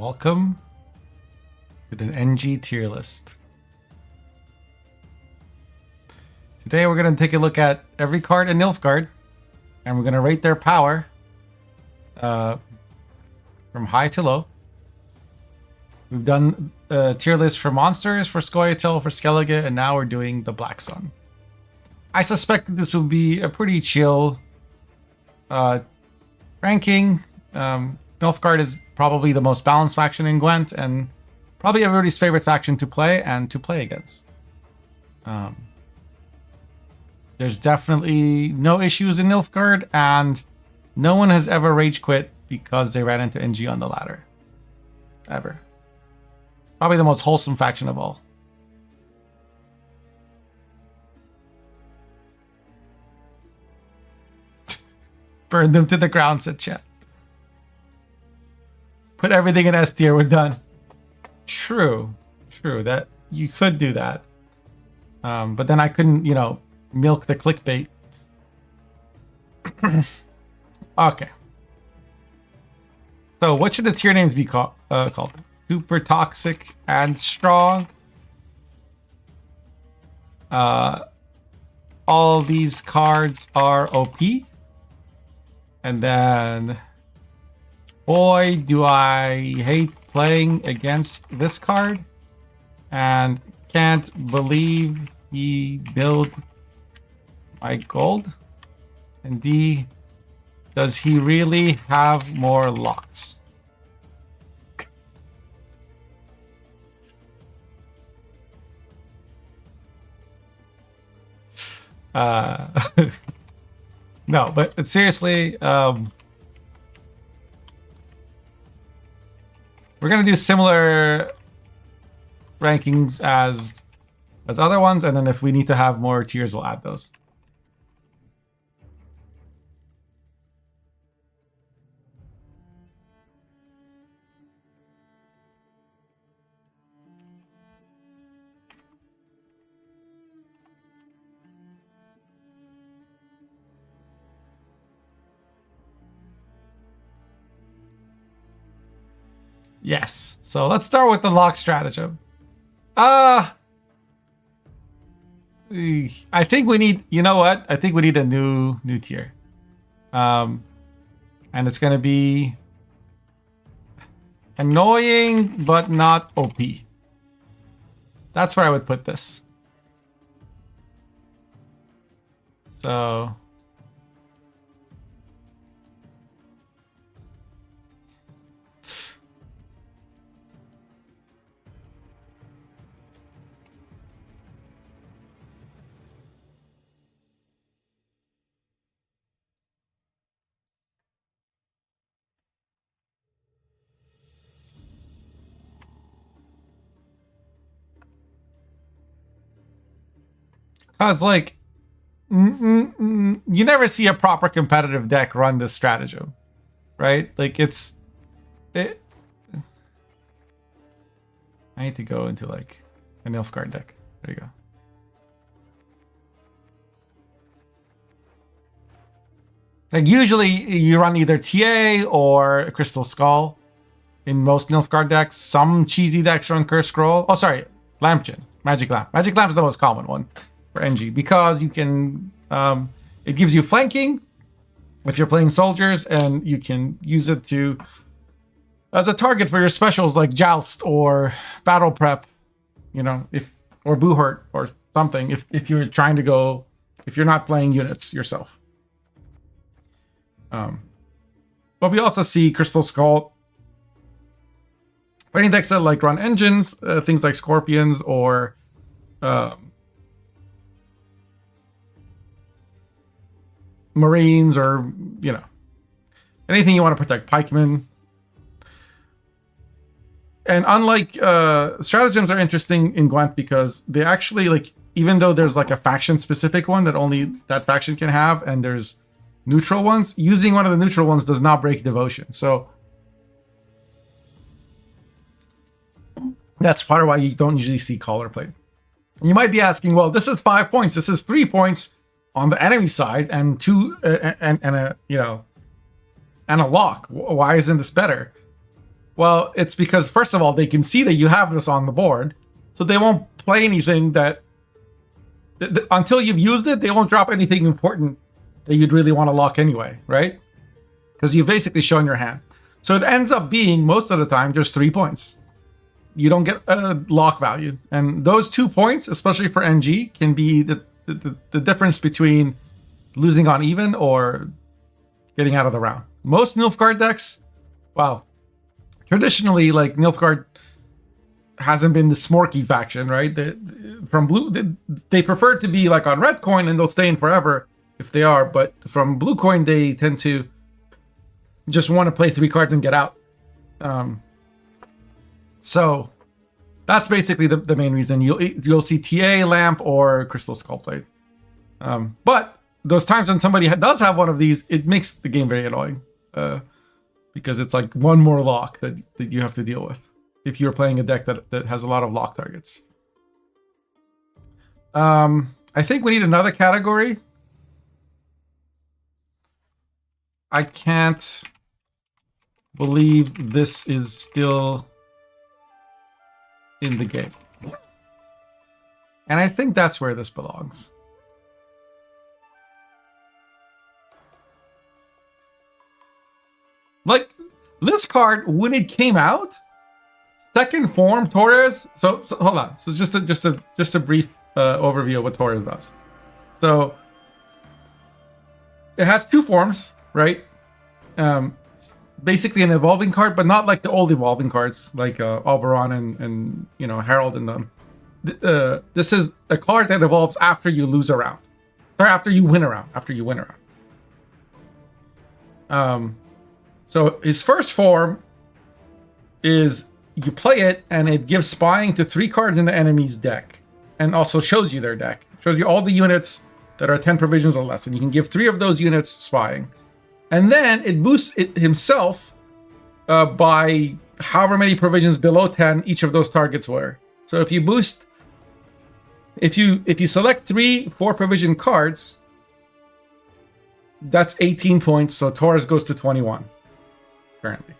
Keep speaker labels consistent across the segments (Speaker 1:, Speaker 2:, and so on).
Speaker 1: Welcome to the NG tier list. Today we're going to take a look at every card in Nilfgaard, and we're going to rate their power from high to low. We've done a tier list for monsters, for Scoia'tael, for Skellige, and now we're doing the Black Sun. I suspect that this will be a pretty chill ranking. Nilfgaard is probably the most balanced faction in Gwent, and probably everybody's favorite faction to play and to play against. There's definitely no issues in Nilfgaard, and no one has ever rage quit because they ran into NG on the ladder. Ever. Probably the most wholesome faction of all. Burn them to the ground, said chat. Put everything in S tier, we're done. True, that you could do that. But then I couldn't, milk the clickbait. Okay. So what should the tier names be called? Super toxic and strong. All these cards are OP. And then, boy, do I hate playing against this card. And can't believe he built my gold. And D, does he really have more lots? No, but seriously, we're gonna do similar rankings as other ones, and then if we need to have more tiers, we'll add those. Yes. So let's start with the lock stratagem. I think we need, you know what? I think we need a new tier. And it's going to be annoying, but not OP. That's where I would put this. So because, like, you never see a proper competitive deck run this stratagem, right? Like, I need to go into, like, a Nilfgaard deck. There you go. Like, usually you run either TA or Crystal Skull in most Nilfgaard decks. Some cheesy decks run Curse Scroll. Oh, sorry, Lampkin. Magic Lamp. Magic Lamp is the most common one for NG, because you can it gives you flanking if you're playing soldiers, and you can use it to as a target for your specials like Joust or Battle Prep, or Boohurt or something, if you're trying to go, if you're not playing units yourself. But we also see Crystal Skull for any decks that like run engines, things like Scorpions or Marines, or anything you want to protect, pikemen. And unlike stratagems are interesting in Gwent because they actually, like, even though there's like a faction specific one that only that faction can have, and there's neutral ones, using one of the neutral ones does not break devotion. So that's part of why you don't usually see collar plate. You might be asking, well, this is 5 points, this is 3 points on the enemy side, and and a lock. Why isn't this better? Well, it's because, first of all, they can see that you have this on the board, so they won't play anything that until you've used it, they won't drop anything important that you'd really want to lock anyway, right? Because you've basically shown your hand. So it ends up being, most of the time, just 3 points. You don't get a lock value. And those 2 points, especially for NG, can be the difference between losing on even or getting out of the round. Most Nilfgaard decks, well, traditionally, like, Nilfgaard hasn't been the smorky faction, right? From blue, they prefer to be like on red coin, and they'll stay in forever if they are. But from blue coin, they tend to just want to play 3 cards and get out. So that's basically the main reason. You'll see TA, Lamp, or Crystal Skullplate. But those times when somebody does have one of these, it makes the game very annoying. Because it's like one more lock that you have to deal with if you're playing a deck that has a lot of lock targets. I think we need another category. I can't believe this is still in the game. And I think that's where this belongs. Like, this card, when it came out, second form Taurus. So hold on. So just a brief overview of what Taurus does. So it has 2 forms, right? Basically an evolving card, but not like the old evolving cards, like Oberon and you know, Herald and them. This is a card that evolves after you lose a round, or after you win a round. So his first form is you play it, and it gives spying to 3 cards in the enemy's deck, and also shows you their deck. Shows you all the units that are 10 provisions or less, and you can give 3 of those units spying. And then it boosts it himself by however many provisions below 10 each of those targets were. So if you boost, if you select 3 4 provision cards, that's 18 points. So Taurus goes to 21 currently.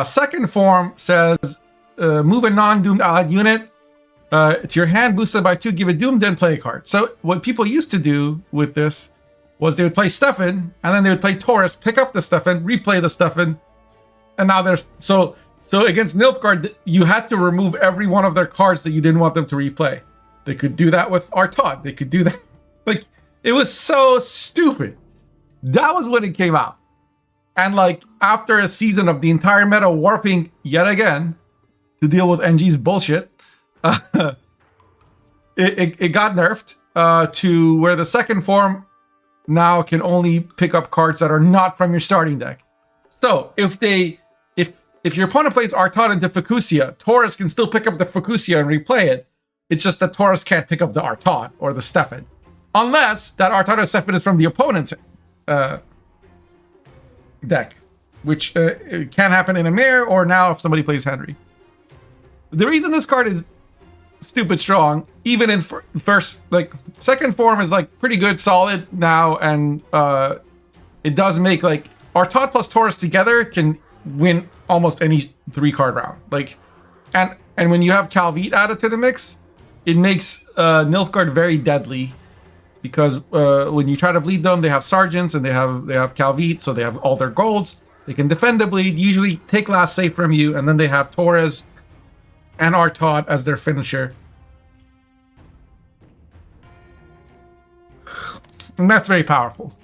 Speaker 1: Second form says move a non-doomed allied unit to your hand, boosted by 2, give a doomed, then play a card. So what people used to do with this was they would play Stefan, and then they would play Taurus, pick up the Stefan, replay the Stefan, and now there's so against Nilfgaard, you had to remove every one of their cards that you didn't want them to replay. They could do that with Artaud. They could do that. Like, it was so stupid. That was when it came out. And like, after a season of the entire meta warping yet again to deal with NG's bullshit, it got nerfed to where the second form now can only pick up cards that are not from your starting deck. So if your opponent plays Artaud into Fucusia, Taurus can still pick up the Fucusia and replay it. It's just that Taurus can't pick up the Artaud or the Stefan, unless that Artaud or Stefan is from the opponent's deck, which can happen in Amir, or now if somebody plays Henry. The reason this card is stupid strong, even in first, like, second form is like pretty good, solid now, and it does make, like, Artaud plus Taurus together can win almost any 3-card round. Like, and when you have Calvite added to the mix, it makes Nilfgaard very deadly, because when you try to bleed them, they have sergeants and they have Calvite, so they have all their golds. They can defend the bleed, usually take last save from you, and then they have Taurus and Artaud as their finisher. And that's very powerful.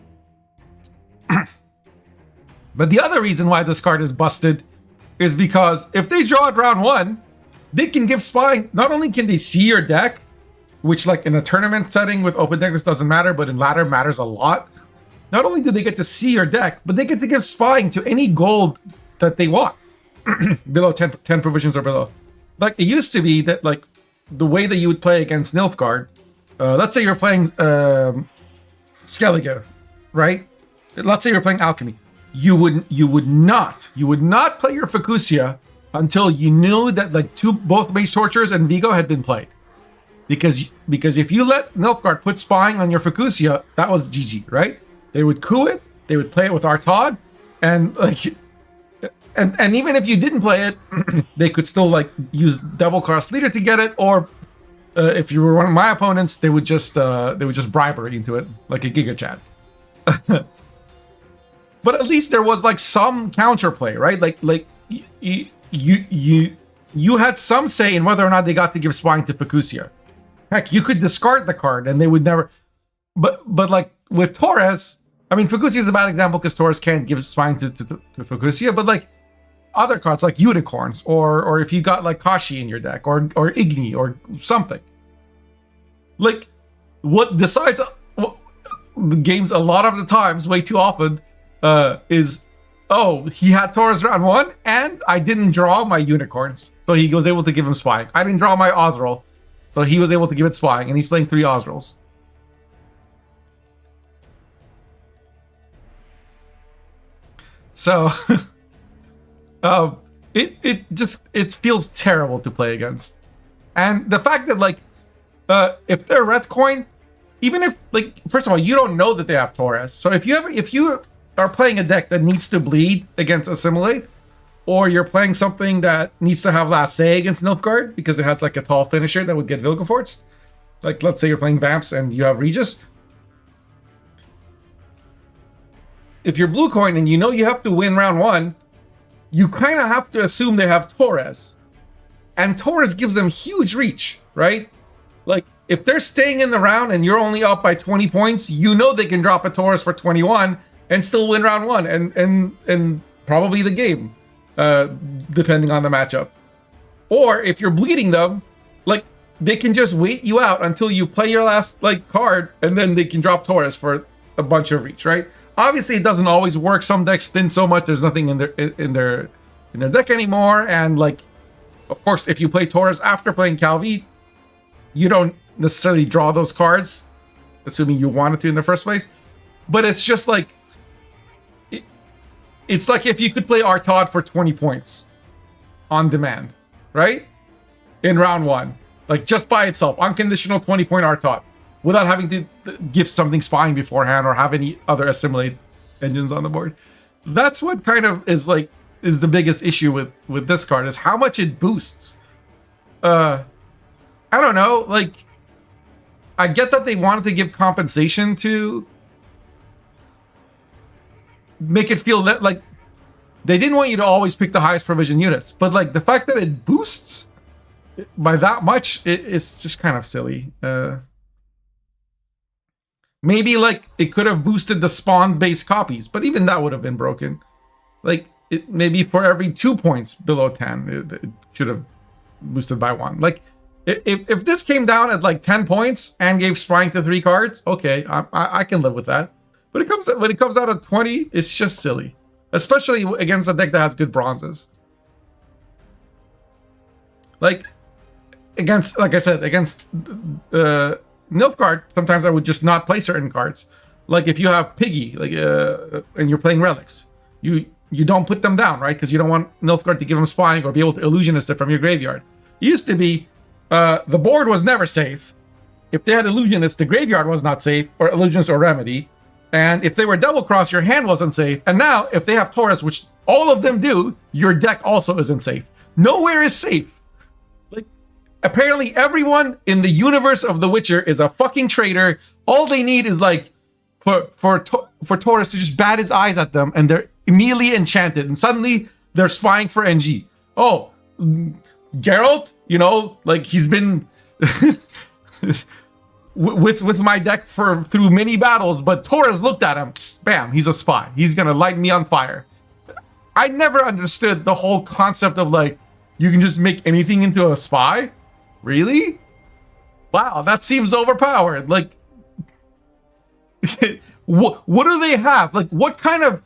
Speaker 1: But the other reason why this card is busted is because if they draw at round 1, they can give spying. Not only can they see your deck, which, like, in a tournament setting with open deck, this doesn't matter, but in ladder matters a lot. Not only do they get to see your deck, but they get to give spying to any gold that they want. Below 10 provisions or below. Like, it used to be that, like, the way that you would play against Nilfgaard, let's say you're playing Skellige, right? Let's say you're playing Alchemy. You would not play your Fucusia until you knew that, like, both Mage Torturers and Vigo had been played. Because if you let Nilfgaard put spying on your Fucusia, that was GG, right? They would coup it, they would play it with Artaud, and, like, And even if you didn't play it, they could still like use double cross leader to get it, or if you were one of my opponents, they would just bribery into it like a Giga Chat. But at least there was like some counterplay, right? Like you had some say in whether or not they got to give spying to Fukusia. Heck, you could discard the card and they would never. But like with Taurus, I mean, Fukusia is a bad example because Taurus can't give spying to Fukusia, but like other cards like Unicorns, or if you got like Kashi in your deck, or Igni or something. Like what decides the games a lot of the times, way too often, is, oh, he had Taurus round 1 and I didn't draw my Unicorns, so he was able to give him spying. I didn't draw my Ozrel, so he was able to give it spying, and he's playing 3 Ozrels. So it feels terrible to play against. And the fact that like if they're red coin, even if like, first of all, you don't know that they have Taurus. So if you are playing a deck that needs to bleed against Assimilate, or you're playing something that needs to have last say against Nilfgaard because it has like a tall finisher that would get Vilgefortz, like let's say you're playing Vamps and you have Regis. If you're blue coin and you know you have to win round 1, you kind of have to assume they have Taurus. And Taurus gives them huge reach, right? Like, if they're staying in the round and you're only up by 20 points, you know they can drop a Taurus for 21 and still win round 1 and probably the game, depending on the matchup. Or if you're bleeding them, like, they can just wait you out until you play your last like card, and then they can drop Taurus for a bunch of reach, right? Obviously, it doesn't always work. Some decks thin so much there's nothing in their deck anymore. And like, of course, if you play Taurus after playing Calvi, you don't necessarily draw those cards, assuming you wanted to in the first place. But it's just like, it's like if you could play Artaud for 20 points on demand, right? In round 1, like just by itself, unconditional 20-point Artaud, without having to give something spying beforehand or have any other assimilate engines on the board. That's what kind of is the biggest issue with this card, is how much it boosts. I don't know, like, I get that they wanted to give compensation to make it feel that like they didn't want you to always pick the highest provision units, but like the fact that it boosts by that much, it's just kind of silly. Maybe like it could have boosted the spawn-based copies, but even that would have been broken. Like it maybe for every 2 points below 10, it should have boosted by 1. Like if this came down at like 10 points and gave spying to 3 cards, okay, I can live with that. But when it comes out at 20, it's just silly, especially against a deck that has good bronzes. Like against, like I said, against Nilfgaard, sometimes I would just not play certain cards. Like if you have Piggy, like and you're playing relics, you don't put them down, right? Because you don't want Nilfgaard to give them spying or be able to illusionist it from your graveyard. It used to be the board was never safe. If they had illusionist, the graveyard was not safe, or illusionist or remedy. And if they were double cross, your hand wasn't safe. And now if they have Taurus, which all of them do, your deck also isn't safe. Nowhere is safe. Apparently everyone in the universe of The Witcher is a fucking traitor. All they need is like for Taurus to just bat his eyes at them and they're immediately enchanted and suddenly they're spying for NG. Oh, Geralt, you know, like he's been with my deck through many battles, but Taurus looked at him, bam, he's a spy. He's gonna light me on fire. I never understood the whole concept of like, you can just make anything into a spy. Really? Wow, that seems overpowered. Like, what do they have? Like, what kind of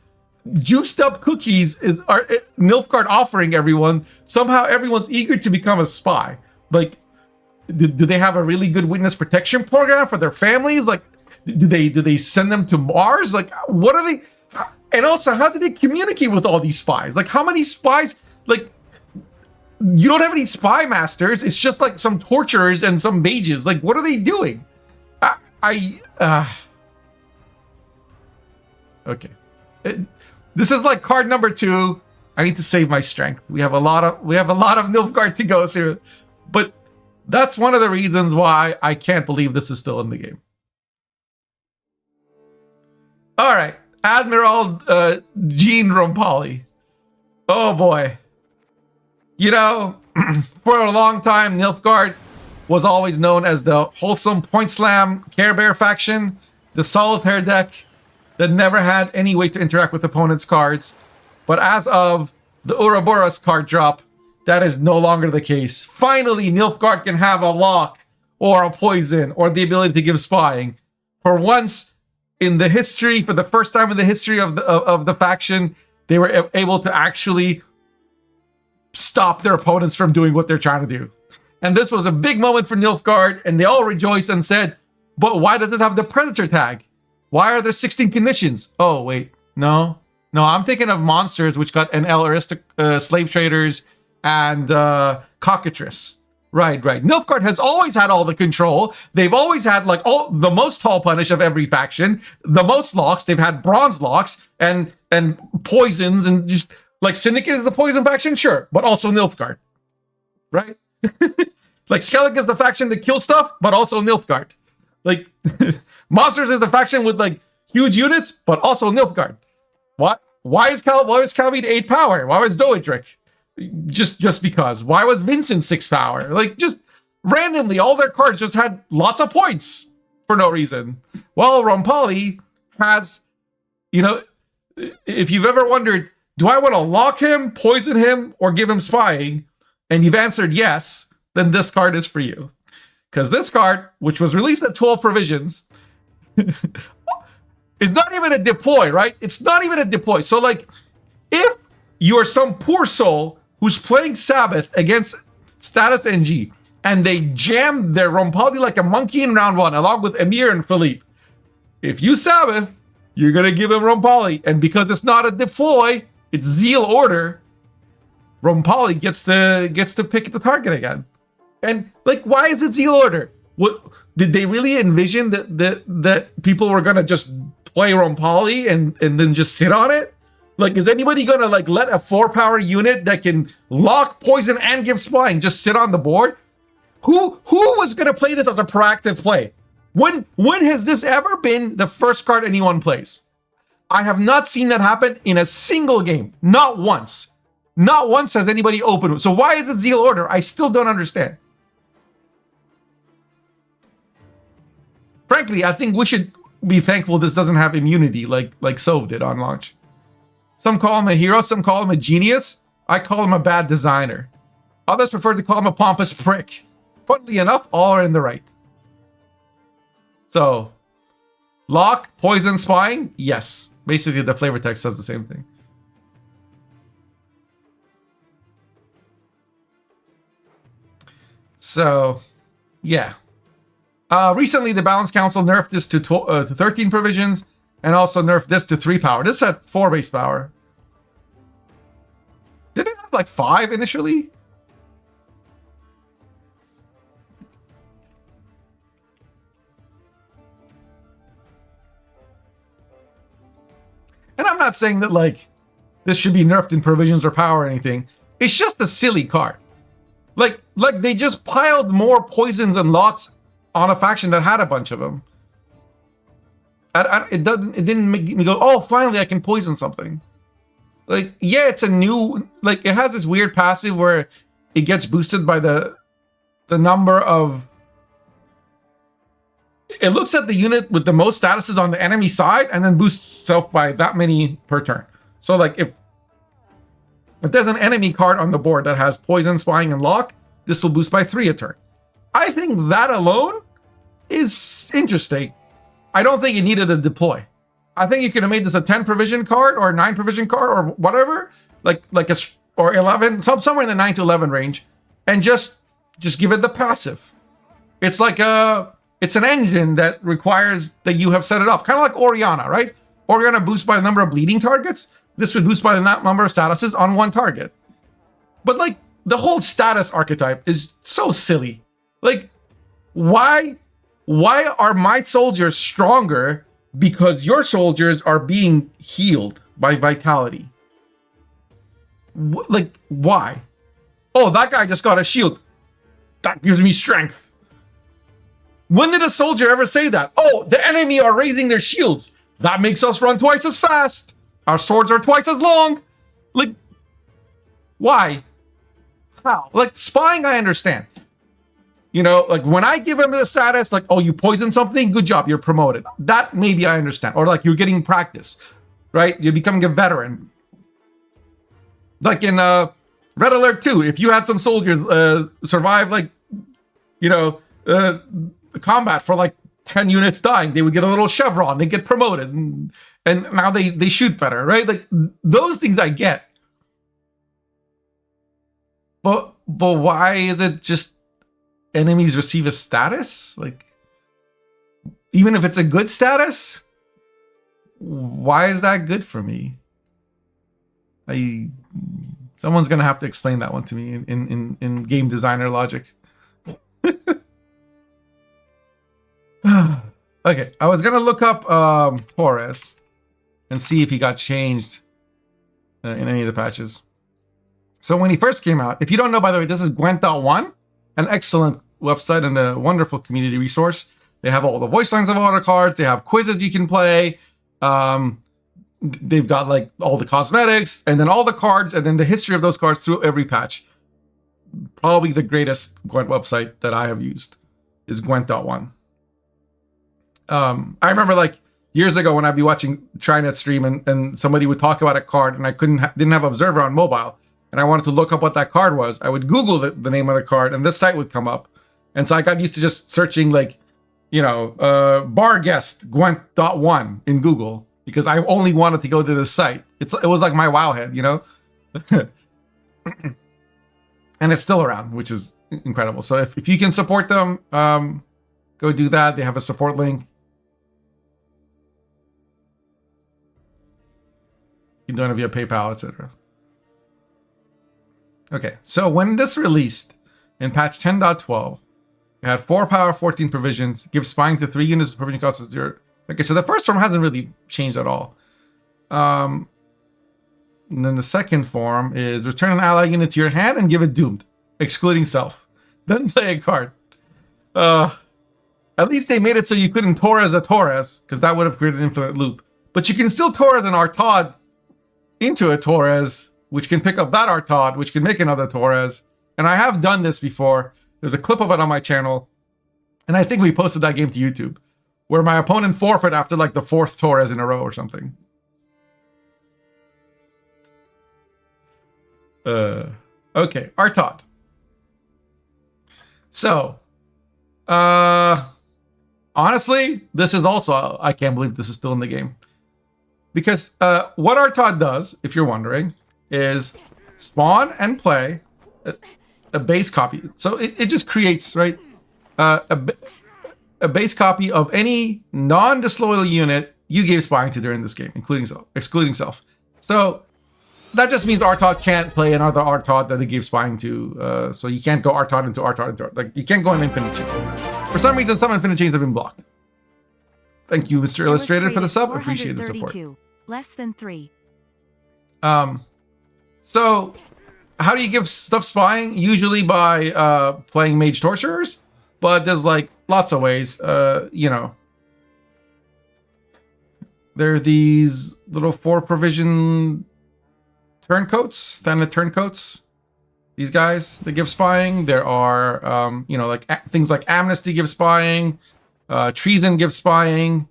Speaker 1: juiced up cookies are Nilfgaard offering everyone? Somehow everyone's eager to become a spy. Like, do they have a really good witness protection program for their families? Like, do they send them to Mars? Like, what are they? And also, how do they communicate with all these spies? Like, how many spies? Like, you don't have any spy masters. It's just like some torturers and some mages. Like, what are they doing? Okay. This is like card number 2 I need to save my strength. We have a lot of Nilfgaard to go through. But that's one of the reasons why I can't believe this is still in the game. All right, Admiral Gene Romali. Oh boy. You know, for a long time, Nilfgaard was always known as the wholesome point slam Care Bear faction, the solitaire deck that never had any way to interact with opponents' cards. But as of the Ouroboros card drop, that is no longer the case. Finally, Nilfgaard can have a lock or a poison or the ability to give spying. For once in the history, for the first time in the history of the faction, they were able to actually stop their opponents from doing what they're trying to do. And this was a big moment for Nilfgaard, and they all rejoiced and said, but why does it have the Predator tag? Why are there 16 conditions? Oh, wait, no, I'm thinking of monsters, which got NL slave traders and cockatrice. Right. Nilfgaard has always had all the control. They've always had like the most tall punish of every faction, the most locks. They've had bronze locks and poisons, and just like Syndicate is the poison faction, sure, but also Nilfgaard, right? Like Skellig is the faction that kills stuff, but also Nilfgaard. Like Monsters is the faction with like huge units, but also Nilfgaard. What? Why is Calvin 8 power? Why was Doedric? Just because. Why was Vincent 6 power? Like, just randomly, all their cards just had lots of points for no reason. Well, Romali has, you know, if you've ever wondered, do I want to lock him, poison him, or give him spying? And you've answered yes, then this card is for you. Because this card, which was released at 12 provisions, is not even a deploy, right? It's not even a deploy. So, like, if you're some poor soul who's playing Sabbath against Status NG, and they jam their Romali like a monkey in round 1, along with Amir and Philippe, if you Sabbath, you're going to give him Romali. And because it's not a deploy, it's Zeal Order, Romali gets to pick the target again. And, like, why is it Zeal Order? What did they really envision that people were going to just play Romali and then just sit on it? Like, is anybody gonna like let a 4-power unit that can lock, poison, and give spying just sit on the board? Who was gonna play this as a proactive play? When has this ever been the first card anyone plays? I have not seen that happen in a single game. Not once. Not once has anybody opened it. So why is it Zeal Order? I still don't understand. Frankly, I think we should be thankful this doesn't have immunity like Sov did on launch. Some call him a hero, some call him a genius. I call him a bad designer. Others prefer to call him a pompous prick. Funnily enough, all are in the right. So, lock, poison, spying, yes. Basically, the flavor text says the same thing. So, yeah. Recently, the Balance Council nerfed this to 13 provisions, and also nerfed this to 3 power. This had 4 base power. Didn't it have like 5 initially? And I'm not saying that like this should be nerfed in provisions or power or anything. It's just a silly card. Like they just piled more poisons and lots on a faction that had a bunch of them. It didn't make me go, oh, finally I can poison something. Like, yeah, it's a new, like, it has this weird passive where it gets boosted by the number of, it looks at the unit with the most statuses on the enemy side and then boosts itself by that many per turn. So, like, if there's an enemy card on the board that has poison, spying, and lock, this will boost by 3 a turn. I think that alone is interesting. I don't think it needed a deploy. I think you could have made this a 10 provision card or a 9 provision card or whatever, or 11, somewhere in the 9 to 11 range, and just give it the passive. It's like it's an engine that requires that you have set it up, kind of like Oriana, right? Oriana boosts by the number of bleeding targets. This would boost by the number of statuses on 1 target. But like the whole status archetype is so silly. Like, why are my soldiers stronger because your soldiers are being healed by vitality? Like, why? Oh, that guy just got a shield. That gives me strength. When did a soldier ever say that? Oh, the enemy are raising their shields. That makes us run twice as fast. Our swords are twice as long. Like, why? How? Like, spying, I understand. You know, like when I give him the status, like, oh, you poisoned something, good job, you're promoted. That maybe I understand. Or like you're getting practice, right? You're becoming a veteran. Like in Red Alert 2, if you had some soldiers survive like, you know, combat for like 10 units dying, they would get a little chevron, they get promoted, and now they shoot better, right? Like those things I get. But why is it just enemies receive a status? Like, even if it's a good status, why is that good for me? Someone's gonna have to explain that one to me in game designer logic. Okay, I was gonna look up Taurus and see if he got changed in any of the patches. So when he first came out, if you don't know, by the way, this is Gwent.1, an excellent website and a wonderful community resource. They have all the voice lines of all the cards. They have quizzes you can play. They've got like all the cosmetics and then all the cards and then the history of those cards through every patch. Probably the greatest Gwent website that I have used is Gwent.1. I remember like years ago when I'd be watching Trinet stream and somebody would talk about a card and I didn't have Observer on mobile and I wanted to look up what that card was. I would Google the name of the card and this site would come up. And so I got used to just searching like, you know, bar guest Gwent.1 in Google because I only wanted to go to this site. It was like my wowhead, you know? And it's still around, which is incredible. So if you can support them, go do that. They have a support link. You can donate via PayPal, etc. Okay, so when this released in patch 10.12, it had 4 power, 14 provisions, give spying to 3 units, provision cost is 0. Okay, so the first form hasn't really changed at all. And then the second form is return an ally unit to your hand and give it doomed, excluding self. Then play a card. At least they made it so you couldn't Taurus a Taurus, because that would have created an infinite loop. But you can still Taurus an Artaud into a Taurus, which can pick up that Artaud, which can make another Taurus. And I have done this before. There's a clip of it on my channel. And I think we posted that game to YouTube, where my opponent forfeit after like the 4th Taurus in a row or something. Okay, Artaud. So, honestly, this is also, I can't believe this is still in the game. Because what Artaud does, if you're wondering, is spawn and play a base copy. So it just creates, right, a base copy of any non-disloyal unit you gave spying to during this game, excluding self. So that just means Artaud can't play another Artaud that he gave spying to. So you can't go Artaud into Artaud. Like, you can't go in Infinite Chain. For some reason, some Infinite Chains have been blocked. Thank you, Mr. Illustrator, for the sub. Appreciate the support.
Speaker 2: Less than 3.
Speaker 1: So how do you give stuff spying? Usually by playing Mage Torturers, but there's like lots of ways. You know, there are these little 4 provision turncoats, Thanet turncoats. These guys, they give spying. There are, you know, like things like Amnesty gives spying, Treason gives spying,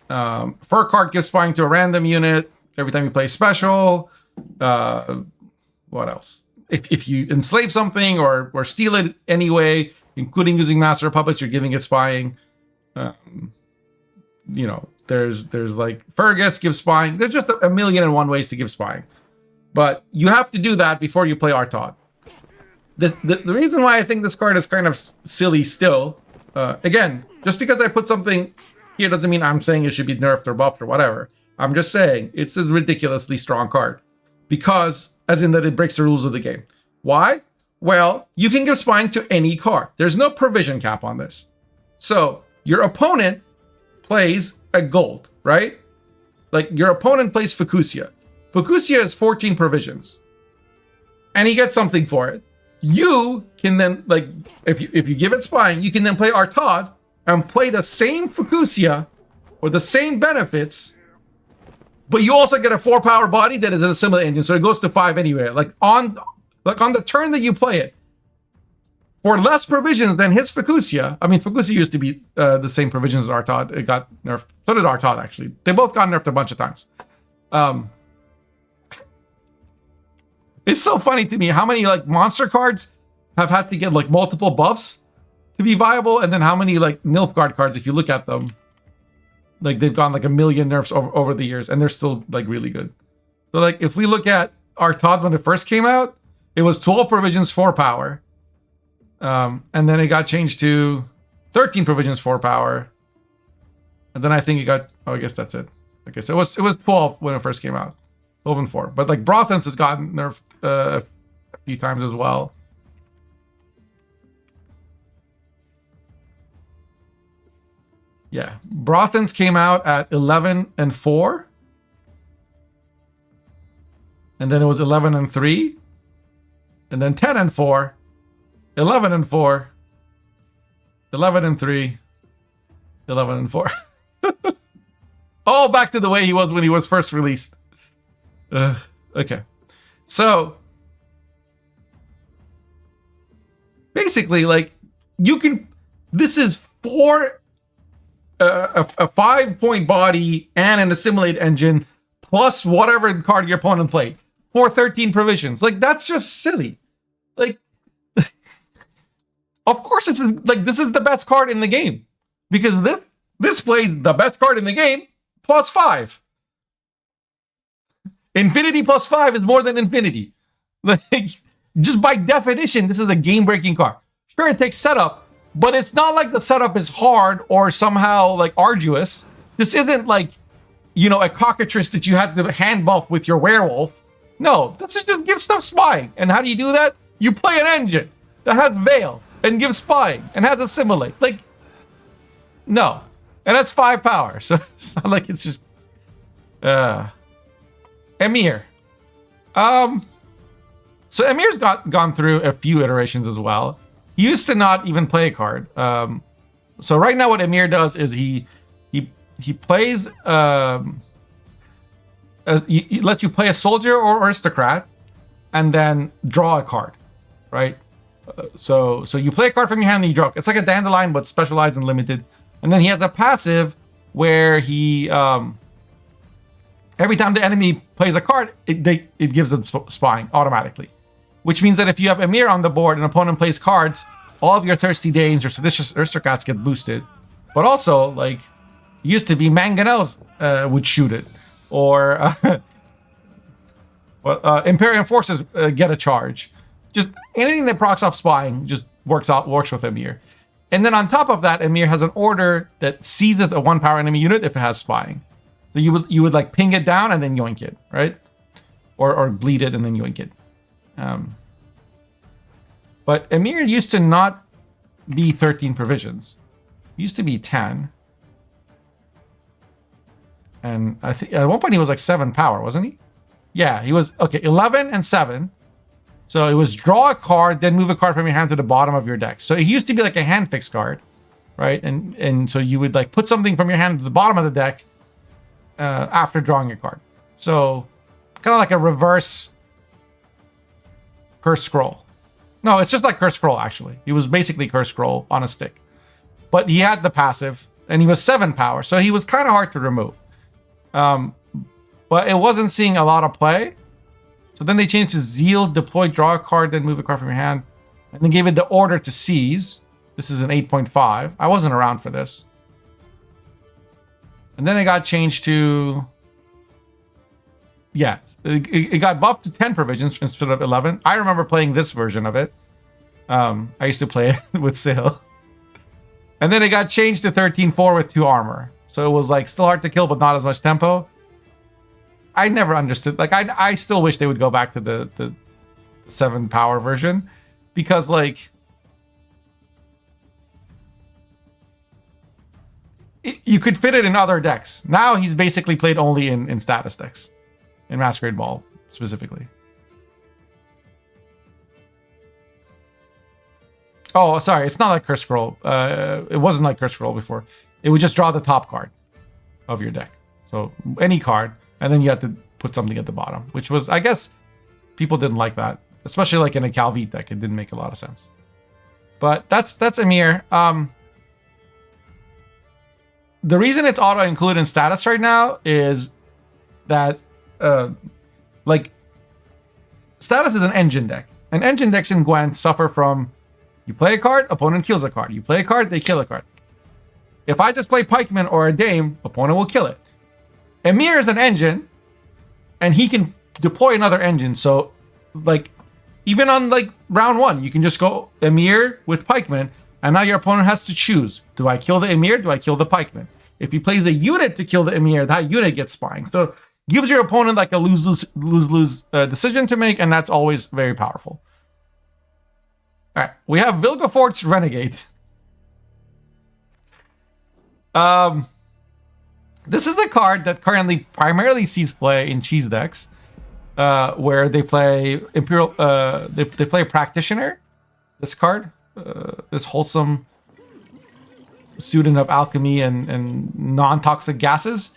Speaker 1: Fur Cart gives spying to a random unit every time you play special. What else? If you enslave something or steal it anyway, including using Master of Puppets, you're giving it spying. You know, there's like Fergus gives spying. There's just a million and one ways to give spying. But you have to do that before you play Artaud. The reason why I think this card is kind of silly still, again, just because I put something here doesn't mean I'm saying it should be nerfed or buffed or whatever. I'm just saying it's a ridiculously strong card. Because, as in that it breaks the rules of the game. Why? Well, you can give spying to any card. There's no provision cap on this. So, your opponent plays a gold, right? Like, your opponent plays Fucusia. Fucusia is 14 provisions. and he gets something for it. You can then, like, if you give it spying, you can then play Artaud and play the same Fucusia or the same benefits, but you also get a 4-power body that is a similar engine, so it goes to 5 anyway. Like on the turn that you play it, for less provisions than his Fucusia. I mean, Fucusia used to be the same provisions as Artaud. It got nerfed. So did Artaud, actually. They both got nerfed a bunch of times. It's so funny to me how many like monster cards have had to get like multiple buffs to be viable, and then how many like Nilfgaard cards, if you look at them, like they've gone like a million nerfs over the years, and they're still like really good. So like if we look at Artaud when it first came out, it was 12 provisions, 4 power. And then it got changed to 13 provisions, 4 power. And then I think it got, oh, I guess that's it. Okay, so it was 12 when it first came out. 12 and 4. But like Brothens has gotten nerfed a few times as well. Yeah, Brothens came out at 11 and 4. And then it was 11 and 3. And then 10 and 4. 11 and 4. 11 and 3. 11 and 4. All back to the way he was when he was first released. Okay. So basically, like, you can, this is for a 5-point body and an assimilate engine plus whatever card your opponent played for 13 provisions. Like, that's just silly. Like, of course it's like, this is the best card in the game because this plays the best card in the game plus 5. Infinity plus 5 is more than infinity. Like, just by definition, this is a game-breaking card. Sure, it takes setup, but it's not like the setup is hard or somehow like arduous. This isn't like, you know, a cockatrice that you had to hand buff with your werewolf. No, this is just give stuff spying. And how do you do that? You play an engine that has Veil and gives spying and has assimilate. Like, no. And that's 5 power. So it's not like it's just Amir. So Amir's gone through a few iterations as well. He used to not even play a card. So right now what Amir does is he plays he lets you play a soldier or aristocrat and then draw a card, right? So you play a card from your hand and you draw. It's like a dandelion but specialized and limited. And then he has a passive where he every time the enemy plays a card, it gives them spying automatically. Which means that if you have Amir on the board and an opponent plays cards, all of your Thirsty Danes or Seditious Aristocrats get boosted. But also, like, used to be Mangonels would shoot it. Or Imperial Forces get a charge. Just anything that procs off spying just works with Amir. And then on top of that, Amir has an order that seizes a 1-power enemy unit if it has spying. So you would like ping it down and then yoink it, right? Or bleed it and then yoink it. But Amir used to not be 13 provisions. He used to be 10. And I think at one point he was like 7 power, wasn't he? Yeah, he was, okay, 11 and 7. So it was draw a card, then move a card from your hand to the bottom of your deck. So it used to be like a hand fix card, right? And so you would like put something from your hand to the bottom of the deck after drawing a card. So kind of like a reverse Curse Scroll. No, it's just like Curse Scroll, actually. He was basically Curse Scroll on a stick. But he had the passive, and he was 7 power, so he was kind of hard to remove. But it wasn't seeing a lot of play. So then they changed to Zeal, deploy, draw a card, then move a card from your hand. And then gave it the order to seize. This is an 8.5. I wasn't around for this. And then it got changed to... Yeah, it got buffed to 10 provisions instead of 11. I remember playing this version of it. I used to play it with Sail. And then it got changed to 13-4 with 2 armor. So it was like still hard to kill, but not as much tempo. I never understood. Like, I still wish they would go back to the 7 power version. Because, like... you could fit it in other decks. Now he's basically played only in status decks. In Masquerade Ball, specifically. Oh, sorry, it's not like Curse Scroll. It wasn't like Curse Scroll before. It would just draw the top card of your deck. So any card, and then you had to put something at the bottom, which was, I guess, people didn't like that, especially like in a Calvite deck. It didn't make a lot of sense. But that's Amir. The reason it's auto included in status right now is that like status is an engine deck, and engine decks in Gwent suffer from you play a card, opponent kills a card. You play a card, they kill a card. If I just play Pikeman or a Dame, opponent will kill it. Amir is an engine, and he can deploy another engine. So, like, even on like round 1, you can just go Amir with Pikeman, and now your opponent has to choose: do I kill the Amir? Do I kill the Pikeman? If he plays a unit to kill the Amir, that unit gets spying. So, gives your opponent like a lose-lose decision to make, and that's always very powerful. All right, we have Vilgefort's Renegade. This is a card that currently primarily sees play in cheese decks, where they play Imperial. They play Practitioner. This card, this wholesome student of alchemy and non-toxic gases.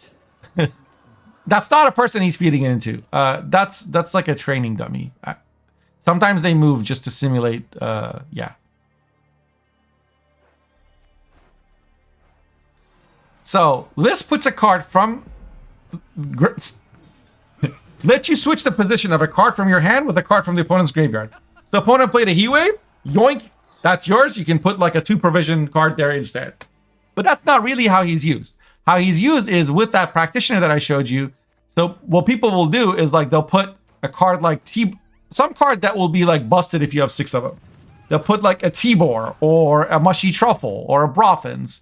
Speaker 1: That's not a person he's feeding into. That's like a training dummy. Sometimes they move just to simulate. Yeah. So this puts a card from. Let you switch the position of a card from your hand with a card from the opponent's graveyard. The opponent played a Heat Wave. Yoink. That's yours. You can put like a 2 provision card there instead. But that's not really how he's used. How he's used is with that Practitioner that I showed you. So what people will do is like they'll put a card like some card that will be like busted if you have 6 of them. They'll put like a Tibor or a Mushy Truffle or a Brothans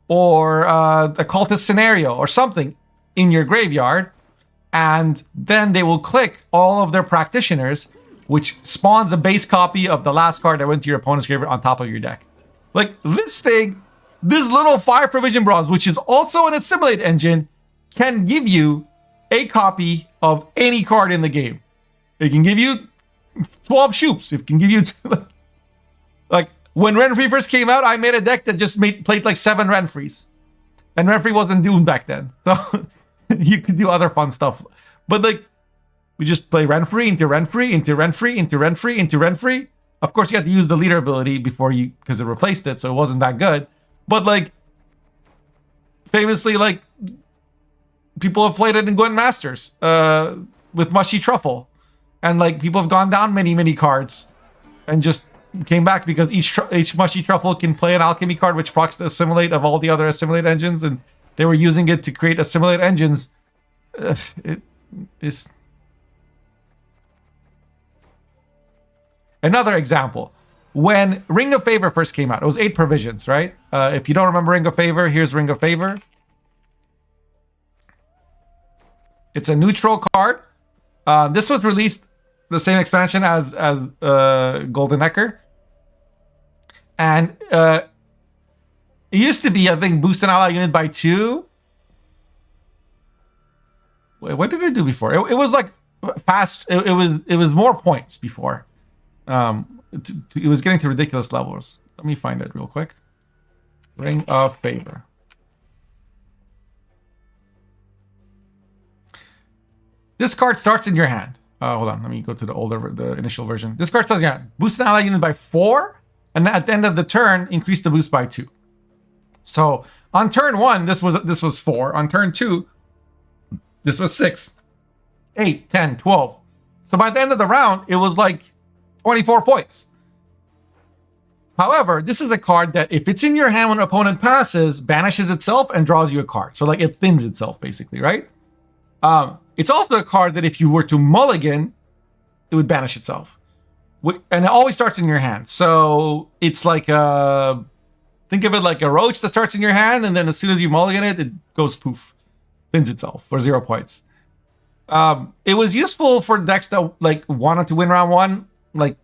Speaker 1: or a Cultist Scenario or something in your graveyard. And then they will click all of their Practitioners, which spawns a base copy of the last card that went to your opponent's graveyard on top of your deck. Like this thing, this little 5 provision bronze, which is also an assimilate engine, can give you a copy of any card in the game. It can give you 12 Shoops. It can give you like when Renfree first came out, I made a deck that just played like 7 Renfrees, and Renfree wasn't Dune back then, so you could do other fun stuff. But like we just play Renfree into Renfree into Renfree into Renfree into Renfree. Of course, you had to use the leader ability before you, because it replaced it, so it wasn't that good. But like famously, like people have played it in Gwent Masters with Mushy Truffle. And like people have gone down many cards and just came back because each Mushy Truffle can play an alchemy card which procs the assimilate of all the other assimilate engines, and they were using it to create assimilate engines. It is another example. When Ring of Favor first came out, it was 8 provisions, right? If you don't remember Ring of Favor, here's Ring of Favor. It's a neutral card. This was released the same expansion as Golden Echo. And it used to be, I think, boost an ally unit by 2. Wait, what did it do before? It was like fast. It was more points before. It was getting to ridiculous levels. Let me find it real quick. Ring of Favor. This card starts in your hand. Hold on, let me go to the initial version. This card starts in your hand. Boost an ally unit by 4, and at the end of the turn, increase the boost by 2. So on turn 1, this was 4. On turn 2, this was 6, 8, 10, 12. So by the end of the round, it was like 24 points. However, this is a card that if it's in your hand when an opponent passes, banishes itself and draws you a card. So like it thins itself basically, right? It's also a card that if you were to mulligan, it would banish itself. And it always starts in your hand. So it's like think of it like a roach that starts in your hand, and then as soon as you mulligan it, it goes poof, thins itself for 0 points. It was useful for decks that like wanted to win round 1. Like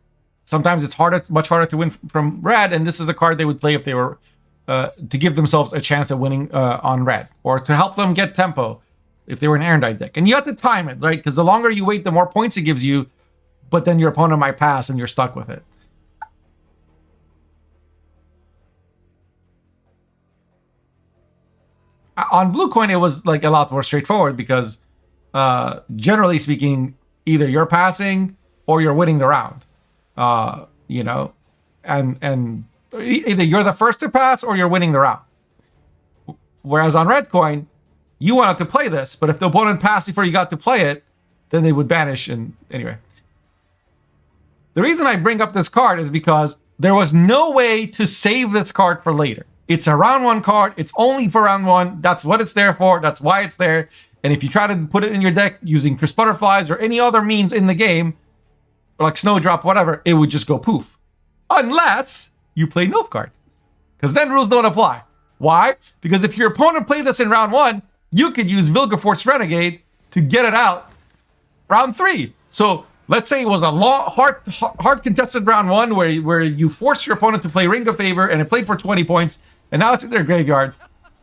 Speaker 1: sometimes it's much harder to win from red, and this is a card they would play if they were to give themselves a chance at winning on red, or to help them get tempo if they were an Erendite deck. And you have to time it, right? Because the longer you wait, the more points it gives you, but then your opponent might pass and you're stuck with it. On Blue Coin, it was like a lot more straightforward because generally speaking, either you're passing or you're winning the round. You know, and either you're the first to pass or you're winning the round. Whereas on Red Coin, you wanted to play this, but if the opponent passed before you got to play it, then they would banish. And anyway, the reason I bring up this card is because there was no way to save this card for later. It's a round 1 card. It's only for round 1. That's what it's there for. That's why it's there. And if you try to put it in your deck using Crisp Butterflies or any other means in the game, like Snowdrop, whatever, it would just go poof. Unless you play Nilfgaard. Because then rules don't apply. Why? Because if your opponent played this in round 1, you could use Vilgefortz Renegade to get it out round 3. So let's say it was a long, hard contested round 1 where you force your opponent to play Ring of Favor and it played for 20 points, and now it's in their graveyard.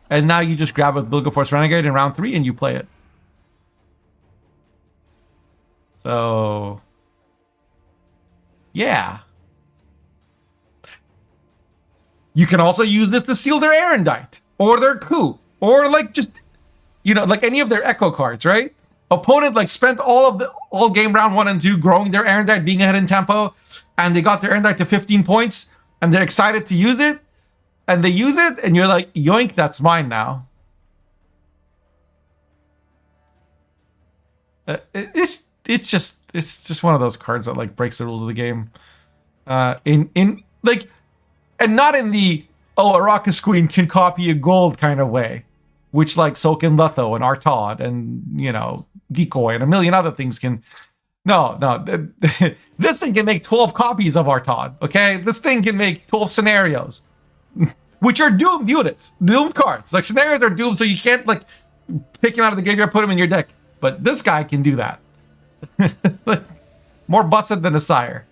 Speaker 1: And now you just grab with Vilgefortz Renegade in round 3 and you play it. So, yeah. You can also use this to seal their Erendite or their coup or like just, you know, like any of their Echo cards, right? Opponent like spent all game round 1 and 2 growing their Erendite, being ahead in tempo, and they got their Erendite to 15 points and they're excited to use it. And they use it, and you're like, yoink, that's mine now. It's just one of those cards that like breaks the rules of the game. In like, and not in the Arrakis Queen can copy a gold kind of way, which like Soak and Letho and Artaud and you know Decoy and a million other things can. No, this thing can make 12 copies of Artaud. Okay, this thing can make 12 scenarios. Which are doomed units, doomed cards. Like scenarios are doomed, so you can't like pick him out of the graveyard, put him in your deck. But this guy can do that. Like, more busted than a sire.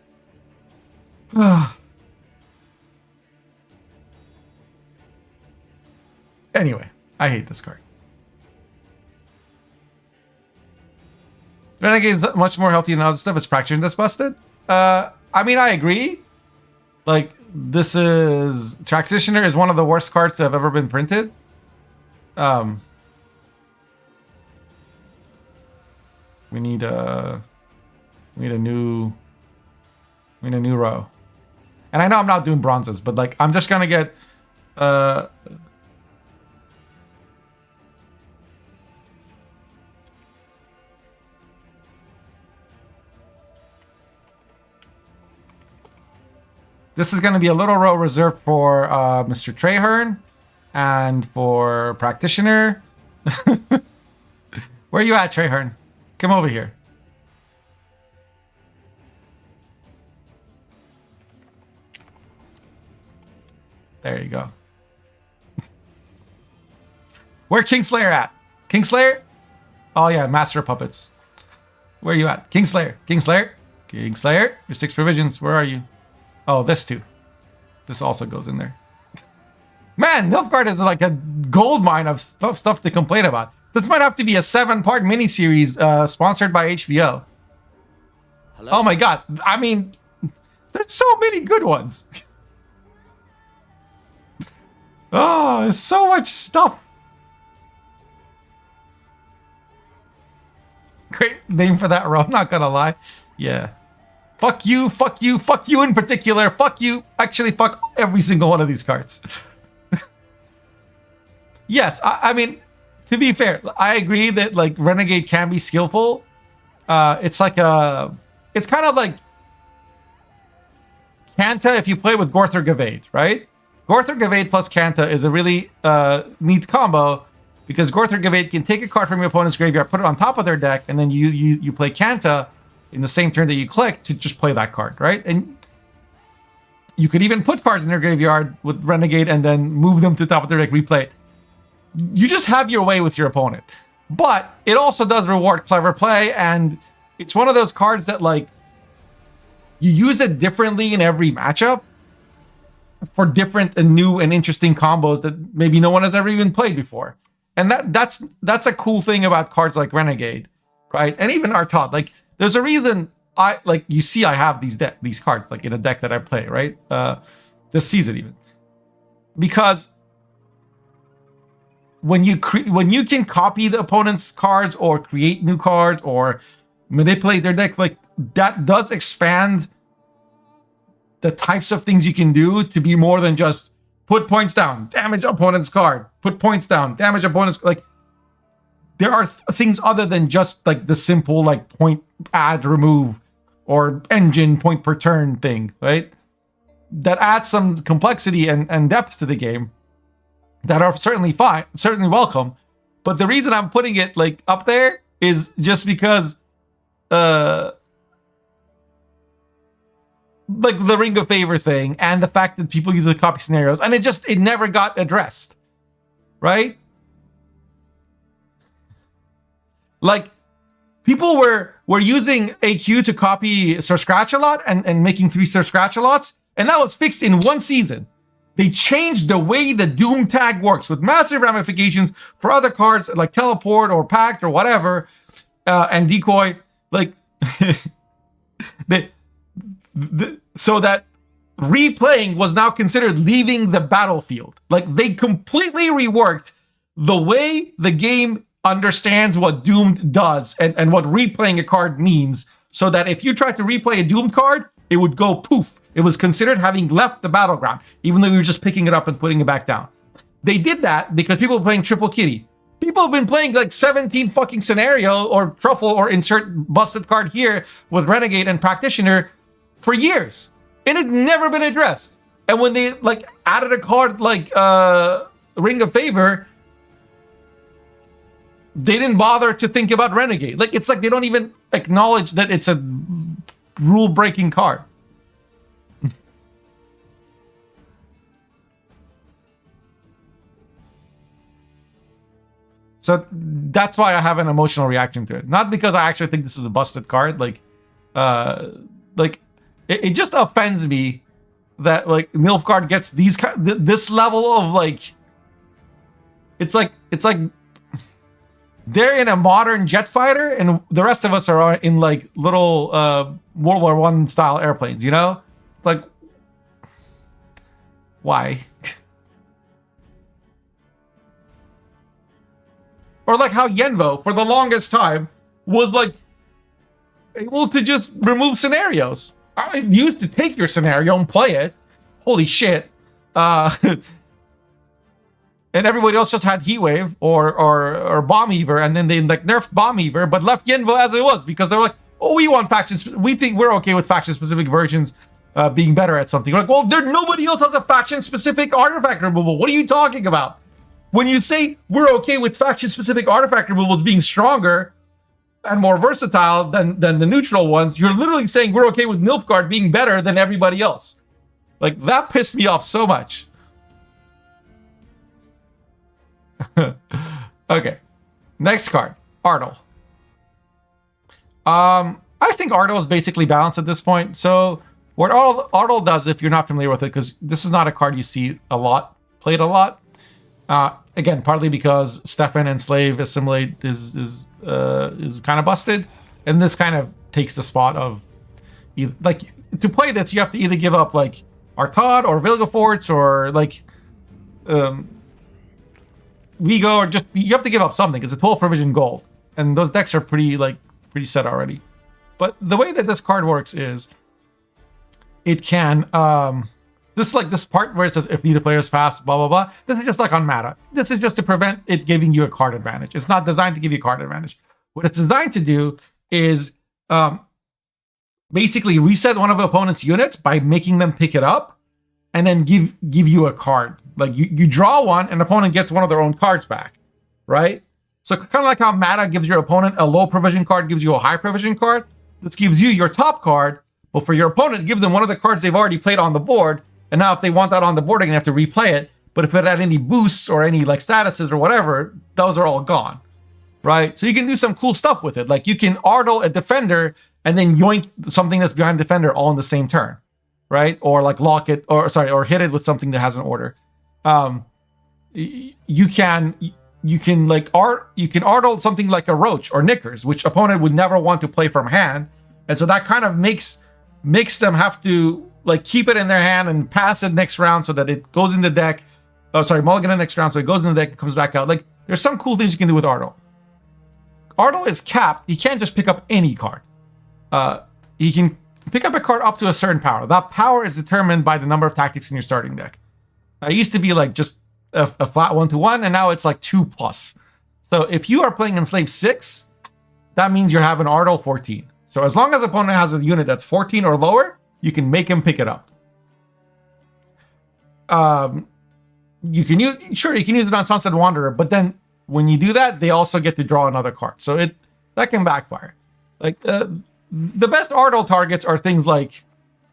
Speaker 1: Anyway, I hate this card. Renegade is much more healthy than other stuff. It's Practitioner that's busted. I mean, I agree. Like, this is... Practitioner is one of the worst cards that have ever been printed. We need a new row. And I know I'm not doing bronzes, but like I'm just gonna get this is going to be a little row reserved for Mr. Traherne and for Practitioner. Where are you at, Traherne? Come over here. There you go. Where Kingslayer at? Kingslayer? Oh yeah, Master of Puppets. Where are you at? Kingslayer. Kingslayer. Kingslayer. Your 6 provisions. Where are you? Oh, this too. This also goes in there. Man, Nilfgaard is like a gold mine of stuff to complain about. This might have to be a 7-part miniseries sponsored by HBO. Hello? Oh my god. I mean, there's so many good ones. Oh, there's so much stuff. Great name for that row, I'm not gonna lie. Yeah. Fuck you, fuck you, fuck you in particular. Fuck you. Actually, fuck every single one of these cards. Yes, I mean, to be fair, I agree that like Renegade can be skillful. It's like it's kind of like Kanta if you play with Gorthor Gavade, right? Gorthor Gavade plus Kanta is a really neat combo because Gorthor Gavade can take a card from your opponent's graveyard, put it on top of their deck, and then you play Kanta in the same turn that you click to just play that card, right? And you could even put cards in their graveyard with Renegade and then move them to the top of their deck, replay it. You just have your way with your opponent. But it also does reward clever play, and it's one of those cards that like you use it differently in every matchup for different and new and interesting combos that maybe no one has ever even played before. And that's a cool thing about cards like Renegade, right? And even Artaud. Like there's a reason I like you see I have these cards like in a deck that I play, right? This season even. Because when you can copy the opponent's cards or create new cards or manipulate their deck, like that does expand the types of things you can do to be more than just put points down, damage opponent's card, put points down, damage opponent's, like there are things other than just like the simple like point add remove or engine point per turn thing, right? That adds some complexity and depth to the game that are certainly fine, certainly welcome. But the reason I'm putting it like up there is just because like the Ring of Favor thing and the fact that people use the copy scenarios, and it never got addressed, right? Like people were using AQ to copy Sir Scratch a lot and making 3-star Scratch a lots, and that was fixed in one season. They changed the way the Doom tag works with massive ramifications for other cards like Teleport or Pact or whatever, and Decoy, like so that replaying was now considered leaving the battlefield. Like they completely reworked the way the game understands what Doomed does and what replaying a card means, so that if you tried to replay a Doomed card, it would go poof. It was considered having left the battleground, even though you were just picking it up and putting it back down. They did that because people were playing Triple Kitty. People have been playing like 17 fucking scenario or truffle or insert busted card here with Renegade and Practitioner for years. It has never been addressed. And when they like added a card like Ring of Favor, they didn't bother to think about Renegade. Like it's like they don't even acknowledge that it's a rule-breaking card. So that's why I have an emotional reaction to it. Not because I actually think this is a busted card. Like it just offends me that like Nilfgaard gets this level of like, it's like they're in a modern jet fighter and the rest of us are in like little World War I style airplanes, you know? It's like, why? Or like how Yenvo, for the longest time, was like able to just remove scenarios. I used to take your scenario and play it. Holy shit. And everybody else just had Heatwave or Bomb Heaver, and then they like nerfed Bomb Heaver, but left Yenvo as it was because they're like, oh, we want factions. We think we're okay with faction-specific versions being better at something. We're like, well, nobody else has a faction-specific artifact removal. What are you talking about? When you say we're okay with faction-specific artifact removals being stronger and more versatile than the neutral ones, you're literally saying we're okay with Nilfgaard being better than everybody else. Like, that pissed me off so much. Okay. Next card. Ardal. I think Ardal is basically balanced at this point. So, what Ardal does, if you're not familiar with it, because this is not a card you see a lot, played a lot, again, partly because Stefan and Slave Assimilate is kind of busted, and this kind of takes the spot of like to play this you have to either give up like Artaud or Vilgefortz or like Vigo, or just you have to give up something because it's 12 provision gold, and those decks are pretty set already. But the way that this card works is it can this part where it says if neither players pass, blah blah blah. This is just like on meta. This is just to prevent it giving you a card advantage. It's not designed to give you a card advantage. What it's designed to do is basically reset one of the opponent's units by making them pick it up, and then give you a card. Like you draw one, and the opponent gets one of their own cards back, right? So kind of like how meta gives your opponent a low provision card, gives you a high provision card. This gives you your top card, but for your opponent, it gives them one of the cards they've already played on the board. And now if they want that on the board, they're gonna have to replay it. But if it had any boosts or any like statuses or whatever, those are all gone, right? So you can do some cool stuff with it. Like you can Ardal a defender and then yoink something that's behind defender all in the same turn, right? Or like lock it, or hit it with something that has an order. You can Ardal something like a Roach or Knickers, which opponent would never want to play from hand, and so that kind of makes them have to like keep it in their hand and pass it next round so that it goes in the deck. Oh, sorry, mulligan it next round so it goes in the deck, it comes back out. Like there's some cool things you can do with Ardal. Ardal is capped. He can't just pick up any card. He can pick up a card up to a certain power. That power is determined by the number of tactics in your starting deck. It used to be like just a flat 1-1, and now it's like 2+. So if you are playing Enslave 6, that means you're having Ardal 14. So as long as the opponent has a unit that's 14 or lower, you can make him pick it up. You can use it on Sunset Wanderer, but then when you do that, they also get to draw another card. So that can backfire. Like the best Ardal targets are things like,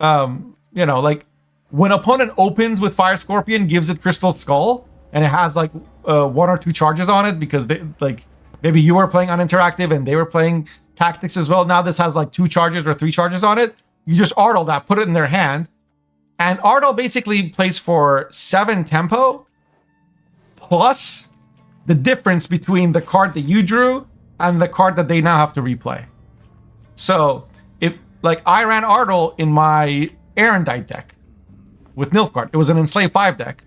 Speaker 1: like when opponent opens with Fire Scorpion, gives it Crystal Skull, and it has like 1 or 2 charges on it because they like maybe you were playing uninteractive and they were playing tactics as well. Now this has like 2 charges or 3 charges on it. You just Ardal that, put it in their hand, and Ardal basically plays for 7 tempo plus the difference between the card that you drew and the card that they now have to replay. So if like I ran Ardal in my Erendite deck with Nilfgaard, it was an Enslave 5 deck,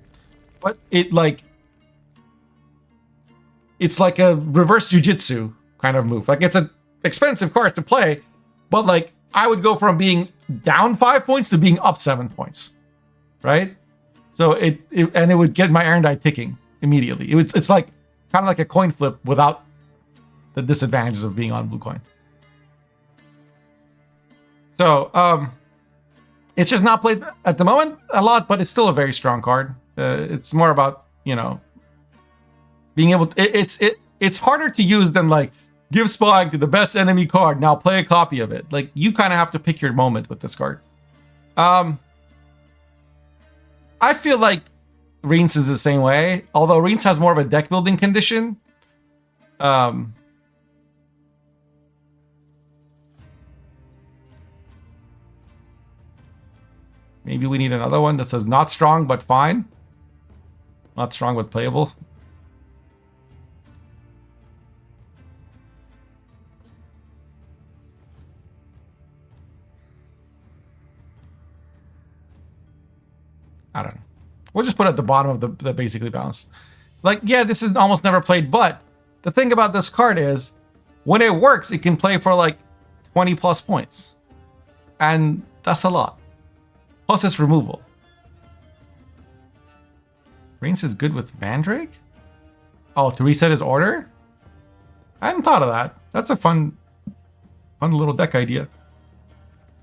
Speaker 1: but it's like a reverse jujitsu kind of move. Like it's an expensive card to play, but like I would go from being down 5 points to being up 7 points, right? So it would get my Erendite ticking immediately. It's like kind of like a coin flip without the disadvantages of being on blue coin. So it's just not played at the moment a lot, but it's still a very strong card. It's more about being able to, it's harder to use than like give spawning to the best enemy card, now play a copy of it. Like you kind of have to pick your moment with this card. I feel like Reins is the same way, although Reins has more of a deck building condition. Maybe we need another one that says not strong but fine. Not strong but playable. I don't know. We'll just put it at the bottom of the basically balanced. Like, yeah, this is almost never played, but the thing about this card is when it works, it can play for like 20 plus points. And that's a lot. Plus its removal. Reins is good with Mandrake? Oh, to reset his order? I hadn't thought of that. That's a fun little deck idea.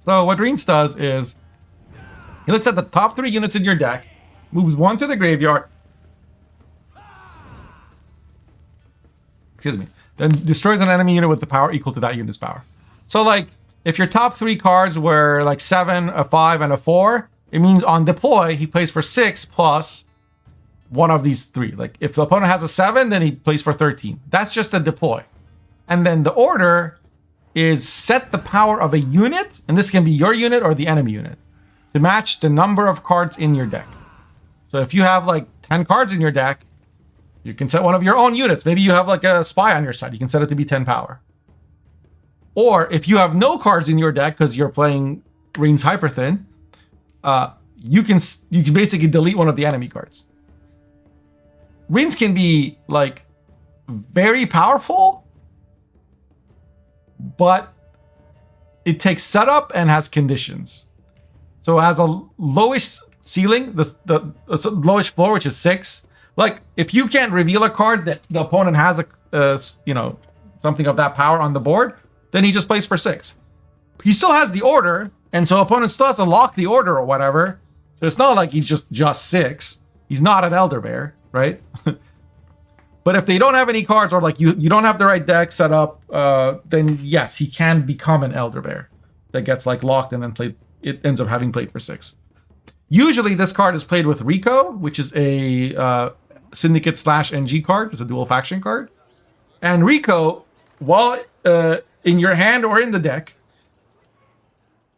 Speaker 1: So what Reins does is he looks at the top 3 units in your deck, moves 1 to the graveyard, then destroys an enemy unit with the power equal to that unit's power. So like, if your top 3 cards were like 7, a 5, and a 4, it means on deploy, he plays for 6 plus one of these 3. Like if the opponent has a 7, then he plays for 13. That's just a deploy. And then the order is set the power of a unit, and this can be your unit or the enemy unit, to match the number of cards in your deck. So if you have like 10 cards in your deck, you can set one of your own units. Maybe you have like a spy on your side. You can set it to be 10 power. Or if you have no cards in your deck because you're playing Reins Hyperthin, you can basically delete one of the enemy cards. Reins can be like very powerful, but it takes setup and has conditions. So it has a lowest ceiling, the lowest floor, which is 6. Like if you can't reveal a card that the opponent has something of that power on the board, then he just plays for 6. He still has the order, and so opponent still has to lock the order or whatever. So it's not like he's just 6. He's not an Elder Bear, right? But if they don't have any cards, or like you don't have the right deck set up, then yes, he can become an Elder Bear that gets like locked and then played. It ends up having played for 6. Usually this card is played with Rico, which is a Syndicate /NG card. It's a dual faction card. And Rico, while in your hand or in the deck,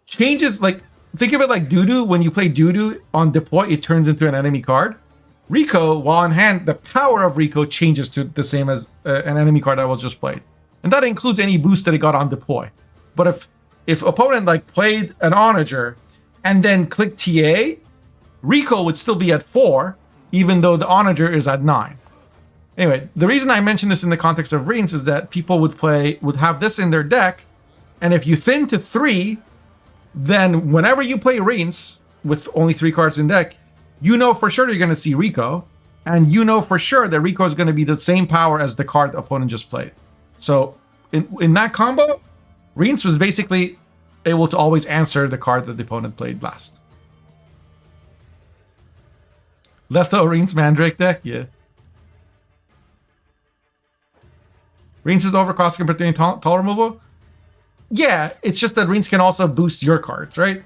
Speaker 1: changes, like, think of it like Doodoo. When you play Doodoo on deploy, it turns into an enemy card. Rico, while in hand, the power of Rico changes to the same as an enemy card that was just played. And that includes any boost that it got on deploy. But if opponent like played an Onager and then clicked TA, Rico would still be at 4, even though the Onager is at 9. Anyway, the reason I mention this in the context of Reins is that people would have this in their deck, and if you thin to 3, then whenever you play Reins with only 3 cards in deck, you know for sure you're going to see Rico, and you know for sure that Rico is going to be the same power as the card the opponent just played. So in that combo, Reins was basically able to always answer the card that the opponent played last. Leftover Reins Mandrake deck? Yeah. Reins is overcost compared to any tall removal? Yeah, it's just that Reins can also boost your cards, right?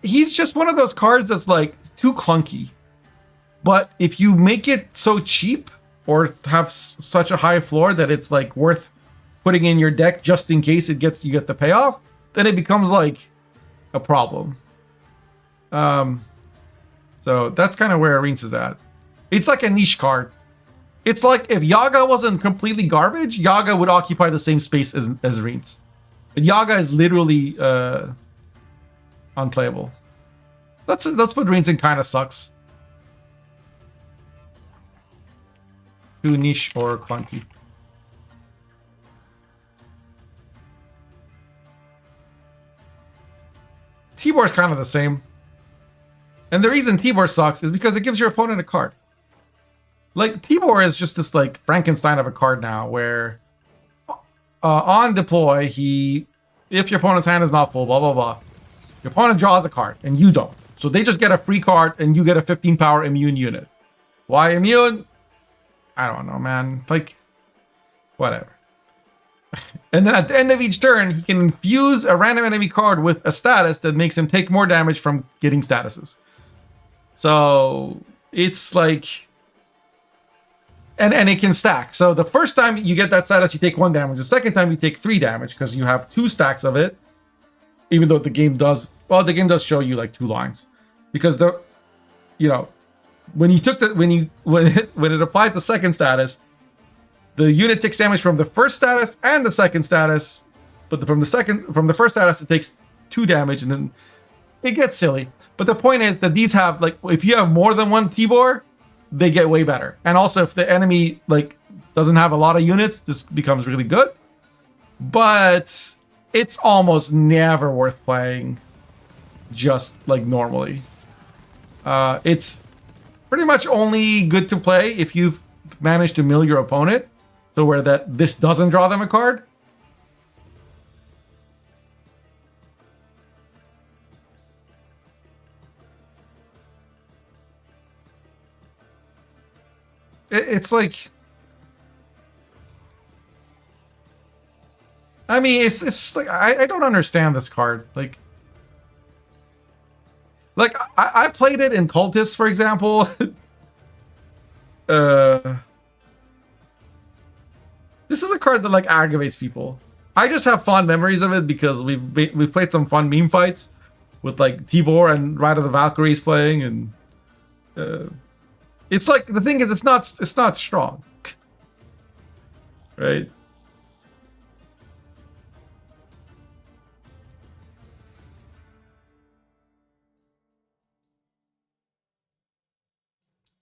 Speaker 1: He's just one of those cards that's like too clunky. But if you make it so cheap or have such a high floor that it's like worth putting in your deck just in case you get the payoff, then it becomes like a problem. So that's kind of where Reins is at. It's like a niche card. It's like if Yaga wasn't completely garbage, Yaga would occupy the same space as Reins. But Yaga is literally unplayable. That's what Reins in kind of sucks. Too niche or clunky. Tibor is kind of the same. And the reason Tibor sucks is because it gives your opponent a card. Like, Tibor is just this, like, Frankenstein of a card now, where on deploy, if your opponent's hand is not full, blah, blah, blah, your opponent draws a card, and you don't. So they just get a free card, and you get a 15 power immune unit. Why immune? I don't know, man. Like, whatever. And then at the end of each turn, he can infuse a random enemy card with a status that makes him take more damage from getting statuses. So it's like, and it can stack. So the first time you get that status, you take 1 damage. The second time you take 3 damage because you have 2 stacks of it. Even though the game does show you like 2 lines, because when it applied the second status, the unit takes damage from the first status and the second status, but from the first status it takes 2 damage, and then it gets silly. But the point is that these have, like, if you have more than 1 Tibor, they get way better. And also if the enemy like doesn't have a lot of units, this becomes really good. But it's almost never worth playing just like normally. It's pretty much only good to play if you've managed to mill your opponent, so where this doesn't draw them a card. It's like, I mean, it's just like, I don't understand this card. Like I played it in Cultists, for example. This is a card that like aggravates people. I just have fond memories of it because we've played some fun meme fights with like Tibor and Ride of the Valkyries playing, and it's like, the thing is, it's not strong, right?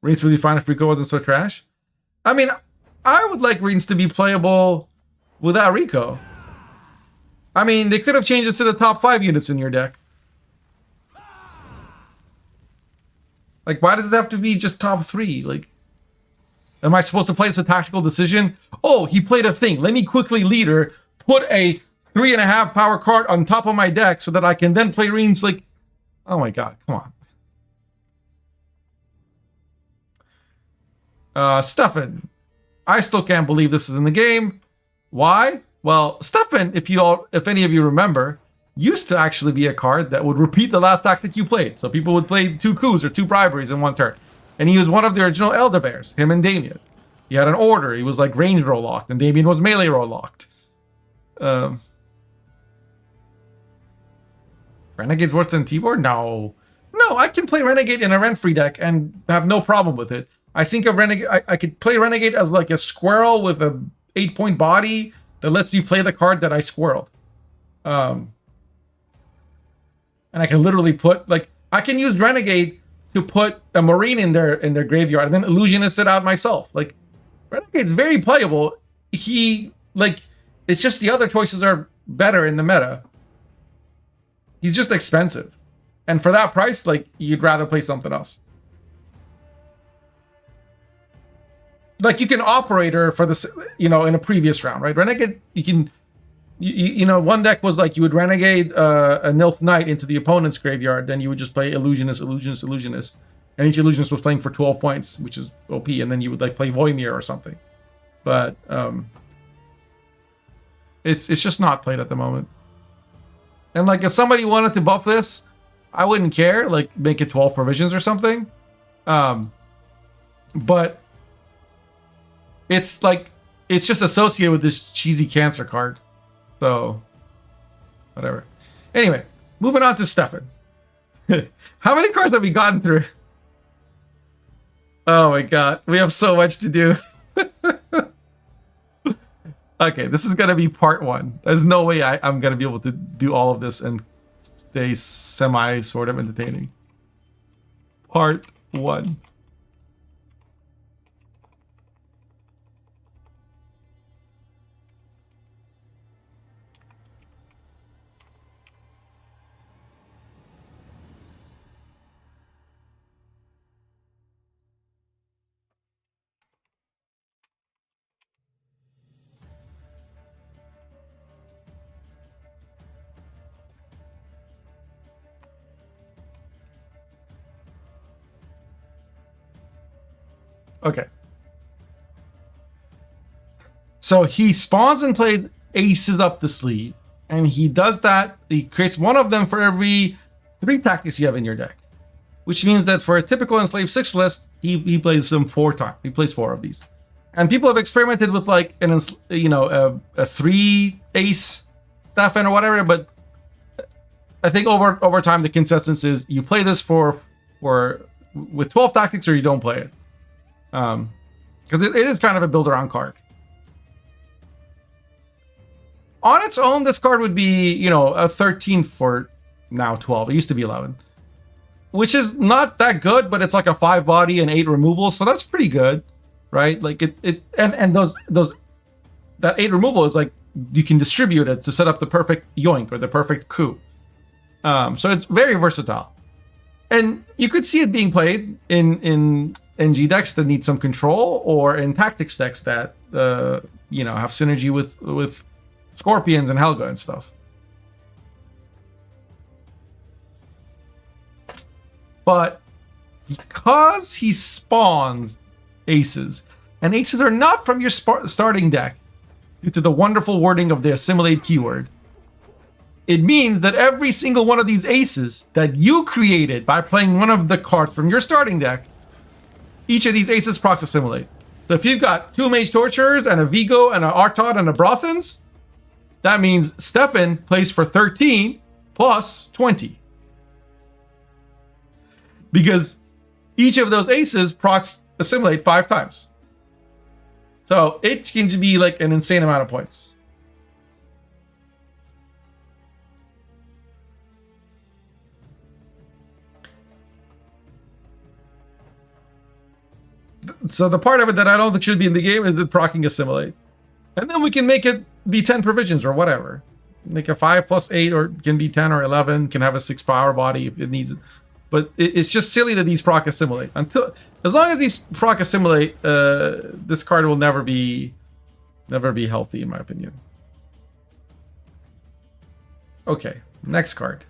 Speaker 1: Reins would be fine if Rico wasn't so trash. I mean, I would like Reins to be playable without Rico. I mean, they could have changed this to the top 5 units in your deck. Like, why does it have to be just top 3? Like, am I supposed to play this with tactical decision? Oh, he played a thing. Let me quickly leader, put a 3.5 power card on top of my deck so that I can then play Reins. Like, oh my god, come on. Stefan, I still can't believe this is in the game. Why? Well, Stefan, if any of you remember, used to actually be a card that would repeat the last tactic you played. So people would play 2 coups or 2 briberies in 1 turn. And he was one of the original Elder Bears, him and Damien. He had an order. He was like range roll locked, and Damien was melee roll locked. Renegade's worse than Tibor? No, I can play Renegade in a rent-free deck and have no problem with it. I think of Renegade. I could play Renegade as like a squirrel with a 8-point body that lets me play the card that I squirreled. And I can literally put, like, I can use Renegade to put a Marine in their graveyard and then Illusionist it out myself. Like, Renegade's very playable. It's just the other choices are better in the meta. He's just expensive. And for that price, like, you'd rather play something else. Like, you can Operator for this, in a previous round, right? Renegade, one deck was like, you would Renegade a Nilf Knight into the opponent's graveyard, then you would just play Illusionist. And each Illusionist was playing for 12 points, which is OP, and then you would, like, play Voimir or something. But, it's just not played at the moment. And, like, if somebody wanted to buff this, I wouldn't care. Like, make it 12 provisions or something. But it's, like, it's just associated with this cheesy cancer card. So, whatever. Anyway, moving on to Stefan. How many cards have we gotten through? Oh my god, we have so much to do. Okay, this is gonna be part 1. There's no way I'm gonna be able to do all of this and stay semi sort of entertaining. Part 1. Okay. So he spawns and plays aces up the sleeve. And he does that. He creates one of them for every 3 tactics you have in your deck. Which means that for a typical Enslaved 6 list, he plays them 4 times. He plays 4 of these. And people have experimented with like a 3 ace Stefan or whatever. But I think over time the consensus is you play this with 12 tactics or you don't play it. Because it is kind of a build around card. On its own, this card would be, a 13 for now 12. It used to be 11. Which is not that good, but it's like a 5 body and 8 removal, so that's pretty good, right? Like that 8 removal is like you can distribute it to set up the perfect yoink or the perfect coup. So it's very versatile. And you could see it being played in NG decks that need some control, or in tactics decks that have synergy with Scorpions and Helga and stuff. But because he spawns aces, and aces are not from your starting deck due to the wonderful wording of the assimilate keyword, it means that every single one of these aces that you created by playing one of the cards from your starting deck, each of these aces procs assimilate. So if you've got 2 Mage Torturers and a Vigo and an Artaud and a Brothans, that means Stefan plays for 13 plus 20. Because each of those aces procs assimilate 5 times. So it can be like an insane amount of points. So the part of it that I don't think should be in the game is the proccing assimilate. And then we can make it be 10 provisions or whatever. Make a 5 plus 8, or can be 10 or 11, can have a 6 power body if it needs it. But it's just silly that these proc assimilate. As long as these proc assimilate, this card will never be healthy, in my opinion. Okay, next card.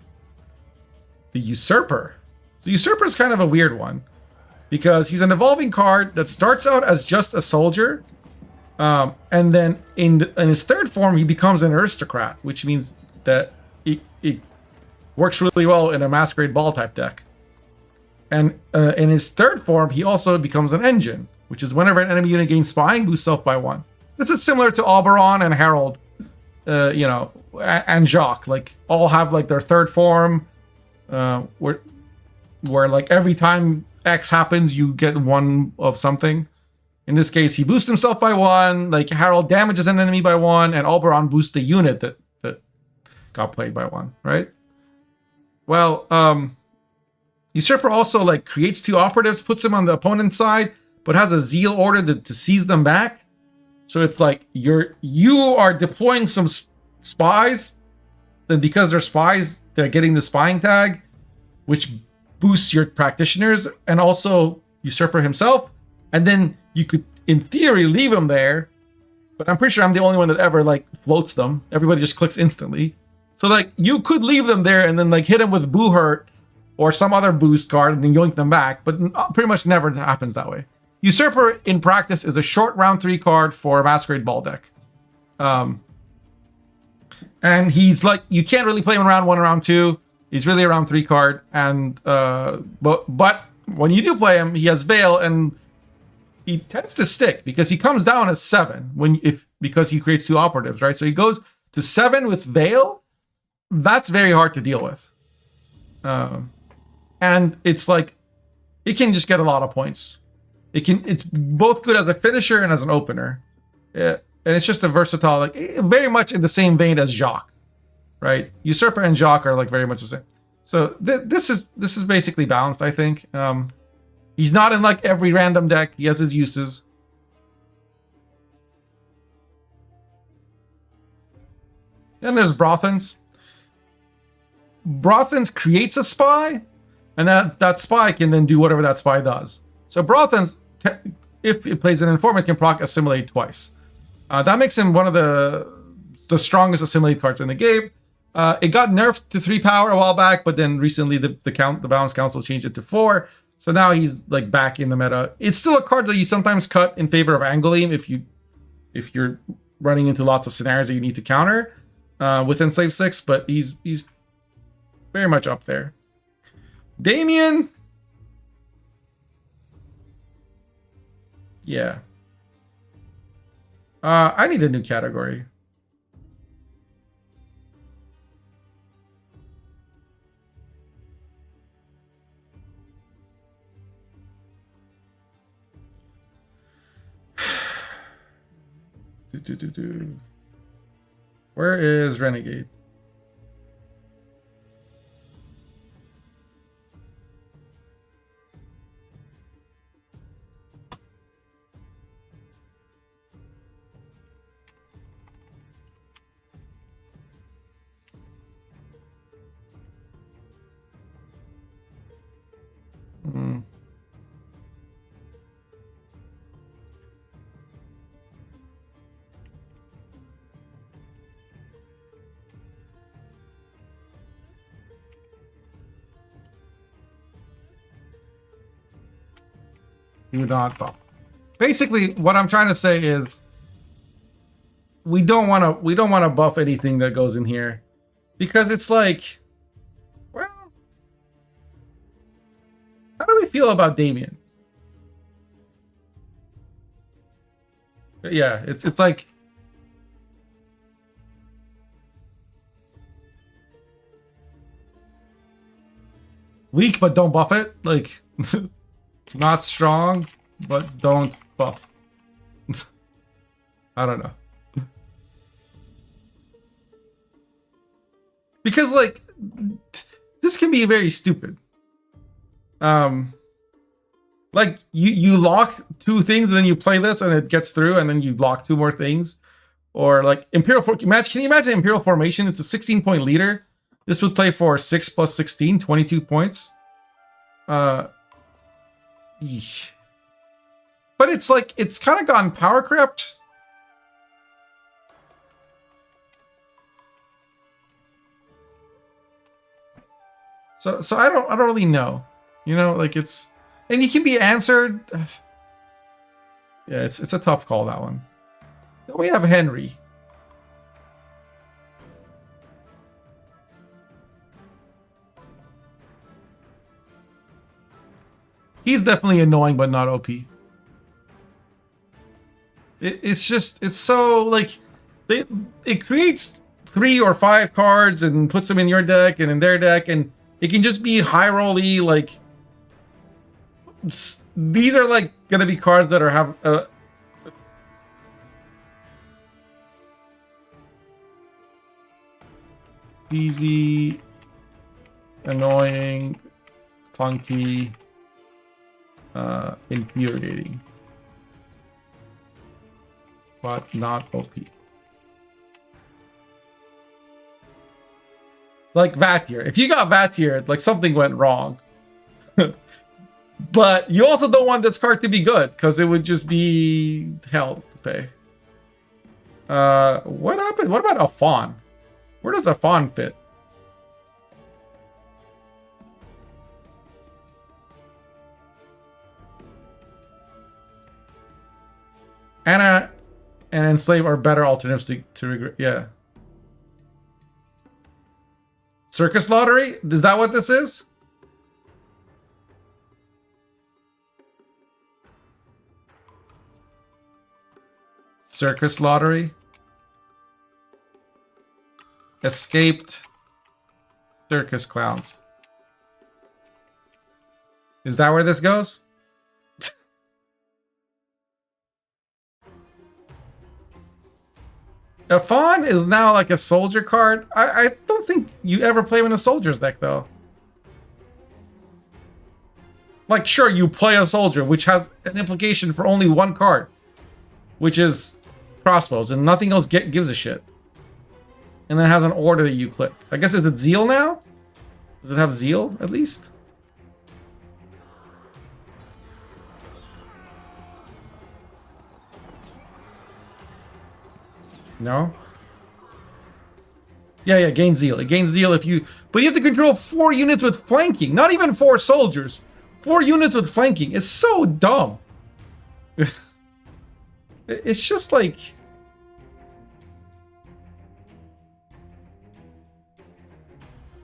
Speaker 1: The Usurper. So Usurper is kind of a weird one, because he's an evolving card that starts out as just a soldier, and then in his 3rd form he becomes an aristocrat, which means that it works really well in a Masquerade Ball type deck. And in his 3rd form he also becomes an engine, which is whenever an enemy unit gains spying, boosts self by 1. This is similar to Oberon and Herald, and Jacques, like all have like their 3rd form, where like every time X happens, you get 1 of something. In this case, he boosts himself by 1, like Herald damages an enemy by 1, and Oberon boosts the unit that got played by 1, right? Well, Usurper also like creates 2 operatives, puts them on the opponent's side, but has a zeal order to seize them back. So it's like you are deploying some spies, then because they're spies, they're getting the spying tag, which boosts your practitioners and also Usurper himself. And then you could, in theory, leave him there, but I'm pretty sure I'm the only one that ever like floats them. Everybody just clicks instantly. So like you could leave them there and then like hit them with Boo Hurt or some other boost card and then yoink them back, but pretty much never happens that way. Usurper in practice is a short round 3 card for a Masquerade Ball deck. And he's like, you can't really play him in round 1 or round 2. He's really a round 3 card. And but when you do play him, he has Veil and he tends to stick because he comes down as 7 because he creates 2 operatives, right? So he goes to 7 with Veil. That's very hard to deal with. And it's like it can just get a lot of points. It's both good as a finisher and as an opener. Yeah, and it's just a versatile, like very much in the same vein as Jacques, right? Usurper and Jacques are like very much the same. So this is basically balanced, I think. He's not in like every random deck. He has his uses. Then there's Brothans. Brothans creates a spy, and that spy can then do whatever that spy does. So Brothans, if it plays an informant, can proc Assimilate twice. That makes him one of the strongest Assimilate cards in the game. It got nerfed to 3 power a while back, but then recently the Balance Council changed it to 4. So now he's like back in the meta. It's still a card that you sometimes cut in favor of Angleam if you're running into lots of scenarios that you need to counter with Enslave 6, but he's very much up there. Damien. Yeah. I need a new category. Where is Renegade? Do not buff. Basically, what I'm trying to say is we don't want to buff anything that goes in here because it's like, well, how do we feel about Damien? Yeah, it's like weak, but don't buff it. Like not strong, but don't buff. I don't know. Because like this can be very stupid. Like you lock 2 things and then you play this and it gets through and then you lock 2 more things. Or like Imperial match. Can you imagine Imperial Formation? It's a 16-point leader. This would play for 6 plus 16, 22 points. Eesh. But it's like it's kind of gotten power crept. So I don't really know. You know, like it's, and you can be answered. Yeah, it's a tough call, that one. Then we have Henry. He's definitely annoying, but not OP. It's just, it's so like, it creates 3 or 5 cards and puts them in your deck and in their deck, and it can just be high roll-y, like, these are like gonna be cards that are easy, annoying, clunky, infuriating. but not OP. Like Vatier. If you got Vatier, like something went wrong. But you also don't want this card to be good, because it would just be hell to pay. What happened? What about a Fawn? Where does a Fawn fit? Anna and Enslave are better alternatives to regret. Yeah. Circus Lottery? Is that what this is? Circus Lottery. Escaped circus clowns. Is that where this goes? A Fawn is now like a soldier card. I don't think you ever play him in a soldier's deck, though. Like, sure, you play a soldier, which has an implication for only one card, which is crossbows, and nothing else gives a shit. And then it has an order that you click. I guess, is it Zeal now? Does it have Zeal, at least? No? Yeah, gain Zeal. It gains Zeal if you... But you have to control 4 units with flanking. Not even 4 soldiers. 4 units with flanking. It's so dumb. It's just like...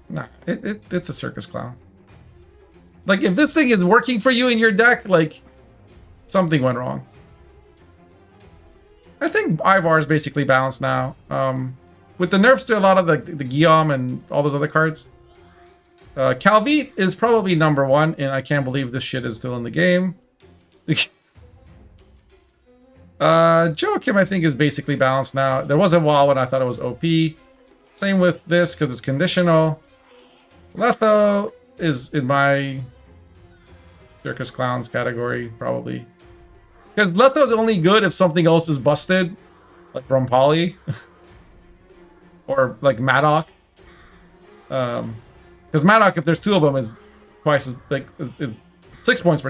Speaker 1: Nah, it's a circus clown. Like, if this thing is working for you in your deck, like, something went wrong. I think Ivar is basically balanced now. With the nerfs to a lot of the Guillaume and all those other cards. Calvite is probably number 1, and I can't believe this shit is still in the game. Joachim, I think, is basically balanced now. There was a while when I thought it was OP. Same with this, because it's conditional. Letho is in my Circus Clowns category, probably. Because Letho's only good if something else is busted, like Romali, or like Madoc. Because Madoc, if there's 2 of them, is twice as like 6 points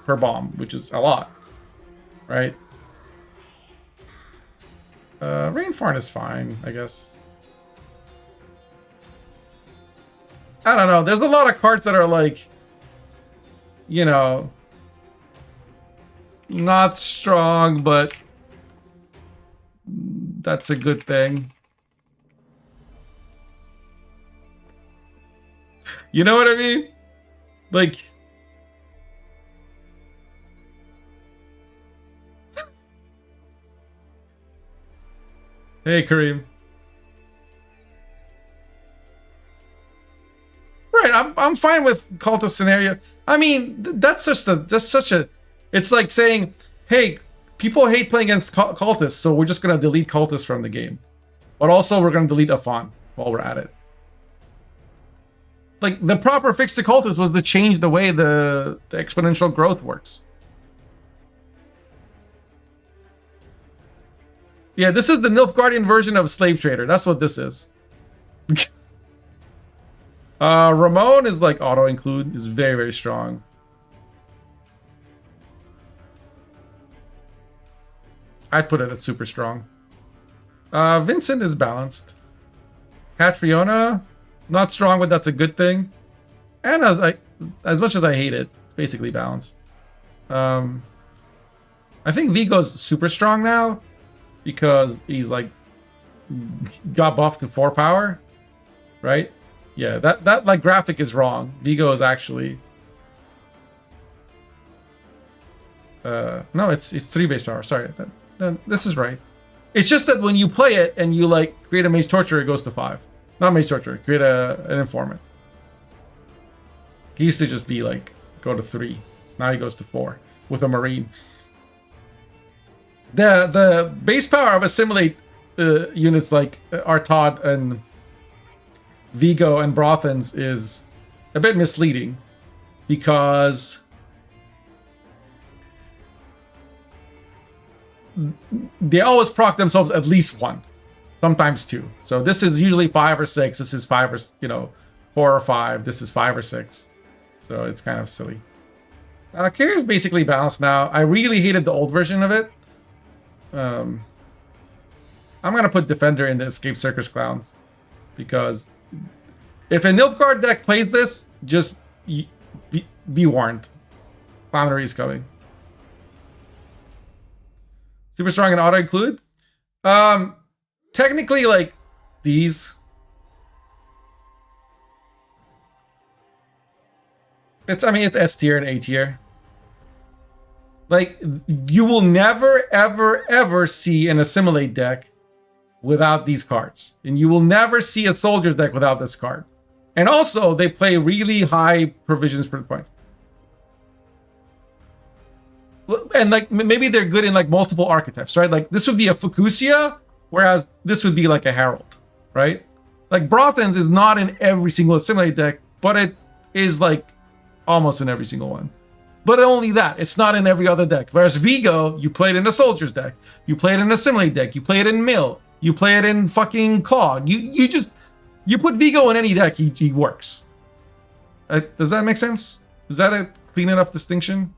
Speaker 1: per bomb, which is a lot, right? Rainfarn is fine, I guess. I don't know. There's a lot of cards that are like, you know, not strong, but that's a good thing. You know what I mean? Like, hey, Kareem. Right, I'm fine with cultist scenario. I mean, that's such a. It's like saying, hey, people hate playing against cultists, so we're just gonna delete cultists from the game, but also we're gonna delete Afan while we're at it. Like, the proper fix to cultists was to change the way the exponential growth works. Yeah, this is the Nilfgaardian version of Slave Trader. That's what this is. Ramon is like auto-include, is very, very strong. I'd put it at super strong. Vincent is balanced. Catriona, not strong, but that's a good thing. And as much as I hate it, it's basically balanced. I think Vigo's super strong now because he's like got buffed to 4 power, right? Yeah, that like graphic is wrong. Vigo is actually no, it's 3 base power. Sorry, this is right. It's just that when you play it and you like create a Mage Torturer, it goes to 5. Not Mage Torturer, create an Informant. He used to just be like go to 3. Now he goes to 4 with a Marine. The base power of Assimilate units like Artaud and Vigo and Brothans is a bit misleading because they always proc themselves at least 1, sometimes 2. So this is usually 5 or 6. This is 5 or 4 or 5. This is 5 or 6. So it's kind of silly. Carrier is basically balanced now. I really hated the old version of it. I'm gonna put Defender in the Escape Circus Clowns, because if a Nilfgaard deck plays this, just be warned. Clownery is coming. Super strong and auto include. Technically, like these. It's S tier and A tier. Like, you will never, ever, ever see an Assimilate deck without these cards. And you will never see a Soldiers deck without this card. And also, they play really high provisions per point. And like, maybe they're good in like multiple archetypes, right? Like, this would be a Fukusia, whereas this would be like a Herald, right? Like, Brothans is not in every single Assimilate deck, but it is like almost in every single one. But only that, it's not in every other deck. Whereas Vigo, you play it in a Soldiers deck, you play it in a Assimilate deck, you play it in Mill, you play it in fucking Cog. You put Vigo in any deck, he works. Does that make sense? Is that a clean enough distinction?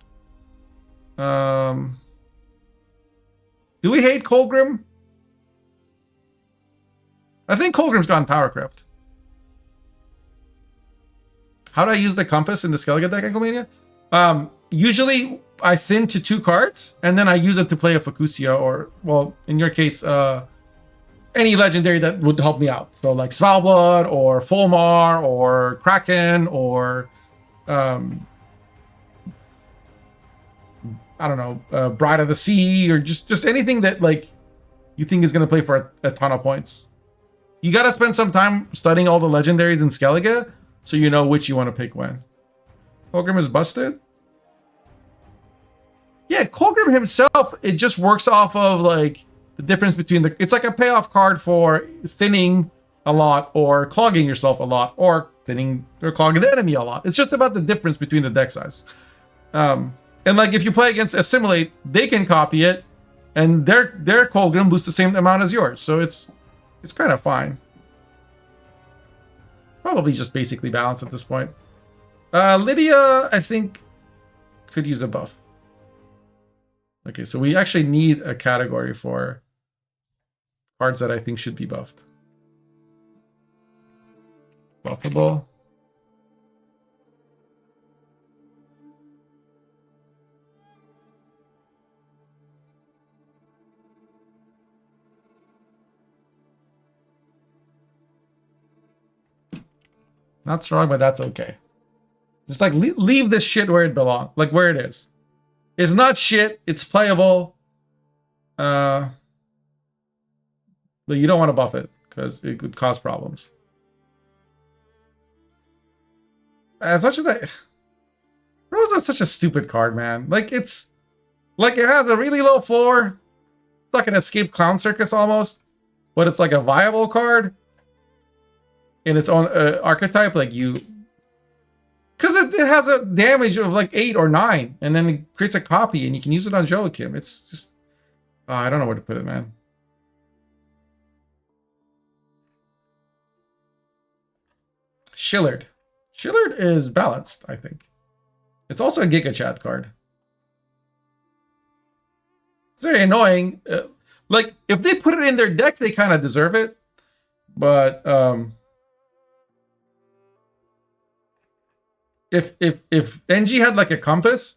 Speaker 1: Do we hate Colgrim? I think Colgrim's gone power crept. How do I use the compass in the Skellige deck, Anklemania? Usually I thin to 2 cards, and then I use it to play a Fukusia, or, well, in your case, any legendary that would help me out. So like Svalbard, or Fulmar, or Kraken, or I don't know, Bride of the Sea, or just anything that like you think is going to play for a ton of points. You got to spend some time studying all the legendaries in Skellige, so you know which you want to pick when. Colgrim is busted? Yeah, Colgrim himself, it just works off of like the difference between it's like a payoff card for thinning a lot or clogging yourself a lot, or thinning or clogging the enemy a lot. It's just about the difference between the deck size. And like if you play against Assimilate, they can copy it, and their Colgrim boosts the same amount as yours. So it's kind of fine. Probably just basically balanced at this point. Lydia, I think, could use a buff. Okay, so we actually need a category for cards that I think should be buffed. Buffable. Not strong, but that's okay. Just like leave this shit where it belongs, like where it is. It's not shit. It's playable. But you don't want to buff it because it could cause problems. As much as Rosa is such a stupid card, man. Like it's like it has a really low floor. It's like an Escape Clown Circus almost, but it's like a viable card in its own archetype. Like because it has a damage of like 8 or 9, and then it creates a copy, and you can use it on Joachim. It's just, I don't know where to put it, man. Shillard. Shillard is balanced, I think. It's also a Giga Chat card. It's very annoying. Like, if they put it in their deck, they kind of deserve it. But, If NG had like a compass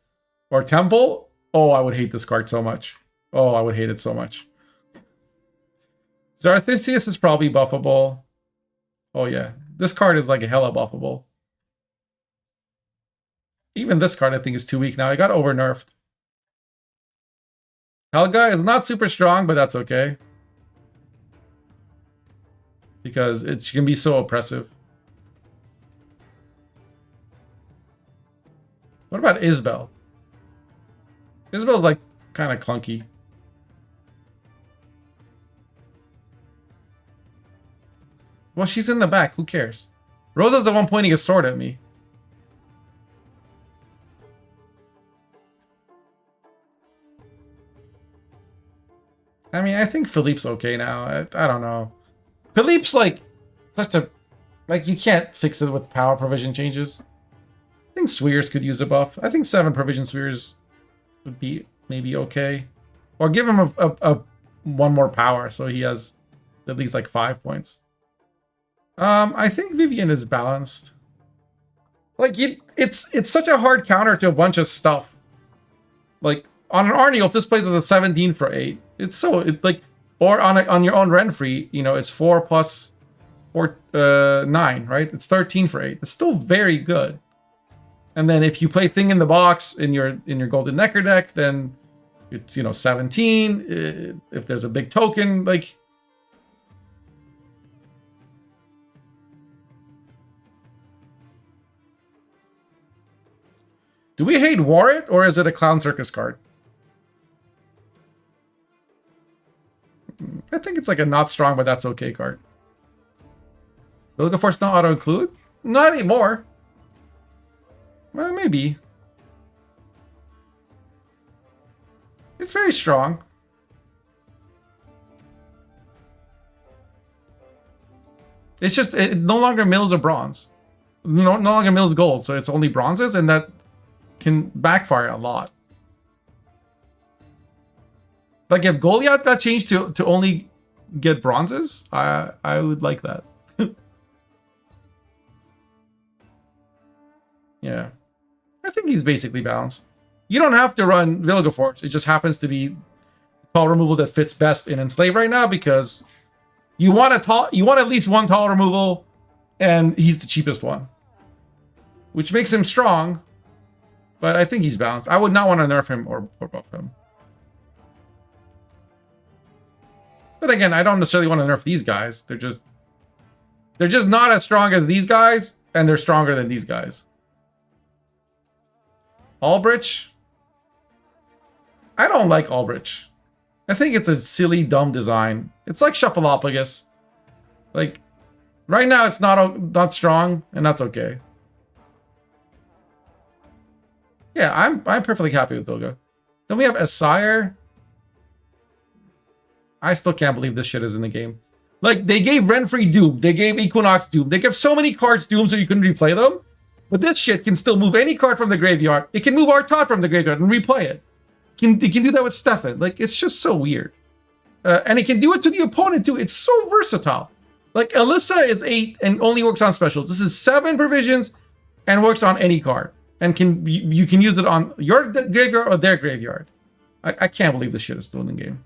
Speaker 1: or temple, oh, I would hate this card so much. Oh, I would hate it so much. Zarthisius is probably buffable. Oh yeah, this card is like a hella buffable. Even this card I think is too weak now. I got over nerfed. Helga is not super strong, but that's okay. Because it can be so oppressive. What about Isbel? Isbel's like kind of clunky. Well, she's in the back. Who cares? Rosa's the one pointing a sword at me. I mean, I think Philippe's okay now. I don't know. Philippe's like such a like you can't fix it with power provision changes. I think Swears could use a buff. I think 7 provision Swears would be maybe okay, or give him a 1 more power so he has at least like 5 points. I think Vivian is balanced. Like it's such a hard counter to a bunch of stuff. Like on an Arnie, if this plays as a 17 for 8, it's like, or on your own Renfrey, you know, it's 4 plus 4 9, right? It's 13 for 8. It's still very good. And then if you play Thing in the Box in your Golden Necker deck, then it's, you know, 17. If there's a big token, like. Do we hate War It, or is it a Clown Circus card? I think it's like a not strong, but that's okay card. Vilgaforce not auto-include? Not anymore. Well, maybe. It's very strong. It's just, it no longer mills a bronze. No longer mills gold, so it's only bronzes, and that can backfire a lot. Like if Goliath got changed to only get bronzes, I would like that. Yeah. I think he's basically balanced. You don't have to run Vilgaforce. It just happens to be tall removal that fits best in Enslave right now, because you want at least 1 tall removal, and he's the cheapest one. Which makes him strong. But I think he's balanced. I would not want to nerf him or buff him. But again, I don't necessarily want to nerf these guys. They're just not as strong as these guys, and they're stronger than these guys. Albrich? I don't like Albrich. I think it's a silly, dumb design. It's like Shuffleopagus. Like, right now it's not strong, and that's okay. Yeah, I'm perfectly happy with Vilga. Then we have Asire. I still can't believe this shit is in the game. Like, they gave Renfrey Doom. They gave Equinox Doom. They give so many cards Doom so you couldn't replay them. But this shit can still move any card from the graveyard. It can move Artaud from the graveyard and replay it. It can do that with Stefan. Like, it's just so weird. And it can do it to the opponent, too. It's so versatile. Like, Alyssa is 8 and only works on specials. This is 7 provisions and works on any card. And you can use it on your graveyard or their graveyard. I can't believe this shit is still in the game.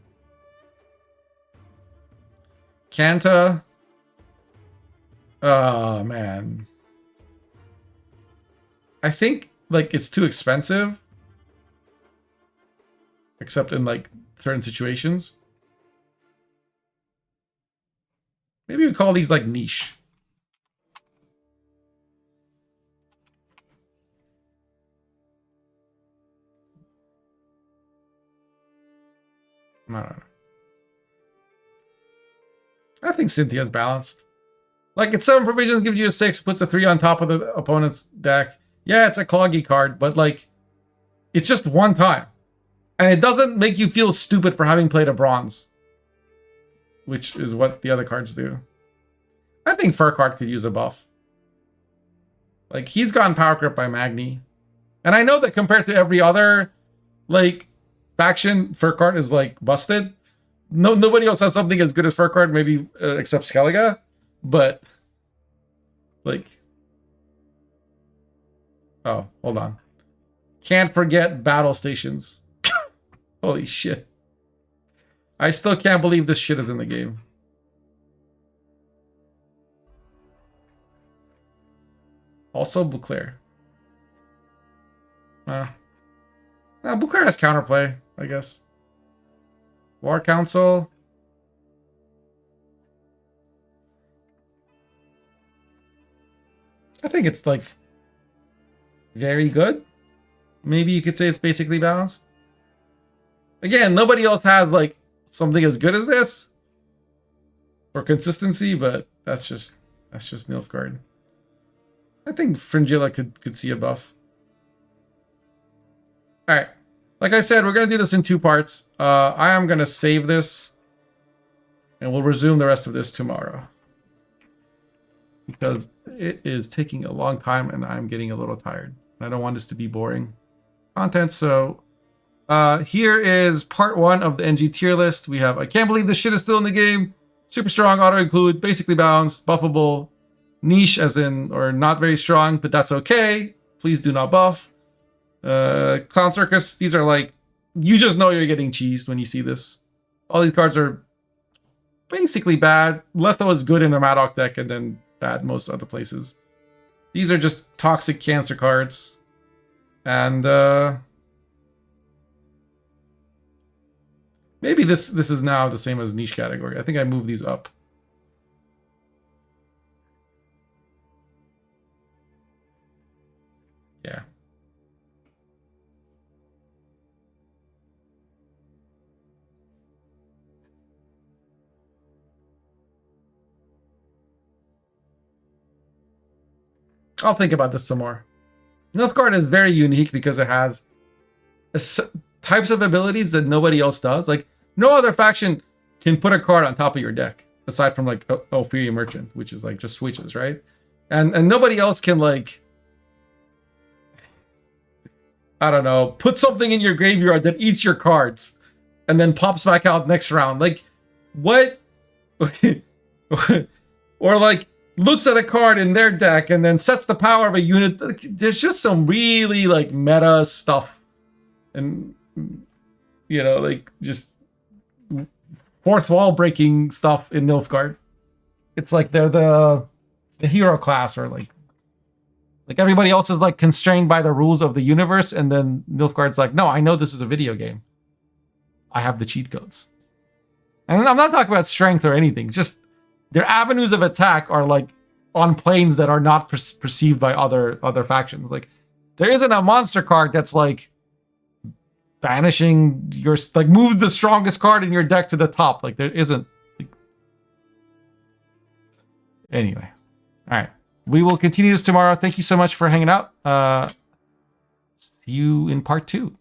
Speaker 1: Kanta. Oh, man. I think, like, it's too expensive. Except in, like, certain situations. Maybe we call these, like, niche. I don't know. I think Cynthia's balanced. Like, it's 7 provisions, gives you a 6, puts a 3 on top of the opponent's deck. Yeah, it's a cloggy card, but, like, it's just one time. And it doesn't make you feel stupid for having played a bronze. Which is what the other cards do. I think Furcard could use a buff. Like, he's gotten power grip by Magni. And I know that compared to every other, like, faction, Furcard is, like, busted. Nobody else has something as good as Furcard, maybe except Skellige. But, like... Oh, hold on. Can't forget battle stations. Holy shit. I still can't believe this shit is in the game. Also, Bouclair. Bouclair has counterplay, I guess. War Council. I think it's, like, very good. Maybe you could say it's basically balanced. Again, nobody else has, like, something as good as this for consistency, but that's just Nilfgaard. I think Fringilla could see a buff. All right. Like I said, we're going to do this in 2 parts. I am going to save this And we'll resume the rest of this tomorrow. Because it is taking a long time and I'm getting a little tired. I don't want this to be boring content. So here is part 1 of the NG tier list. We have, I can't believe this shit is still in the game. Super strong, auto include, basically balanced, buffable, niche as in, or not very strong, but that's okay. Please do not buff. Clown Circus, these are like, you just know you're getting cheesed when you see this. All these cards are basically bad. Letho is good in a Madoc deck and then bad most other places. These are just toxic cancer cards. And maybe this is now the same as niche category. I think I moved these up. Yeah. I'll think about this some more. Nilfgaard is very unique because it has types of abilities that nobody else does. Like, no other faction can put a card on top of your deck, aside from, like, Ophiria Merchant, which is, like, just switches, right? And nobody else can, like, I don't know, put something in your graveyard that eats your cards and then pops back out next round. Like, what? Or, like, looks at a card in their deck and then sets the power of a unit. There's just some really, like, meta stuff. And, you know, like, just fourth wall breaking stuff in Nilfgaard. It's like they're the hero class, or like everybody else is, like, constrained by the rules of the universe, and then Nilfgaard's like, no, I know this is a video game. I have the cheat codes. And I'm not talking about strength or anything, just their avenues of attack are, like, on planes that are not perceived by other factions. Like, there isn't a monster card that's, like, banishing your, like, move the strongest card in your deck to the top. Like, there isn't. Like... Anyway. All right. We will continue this tomorrow. Thank you so much for hanging out. See you in part 2.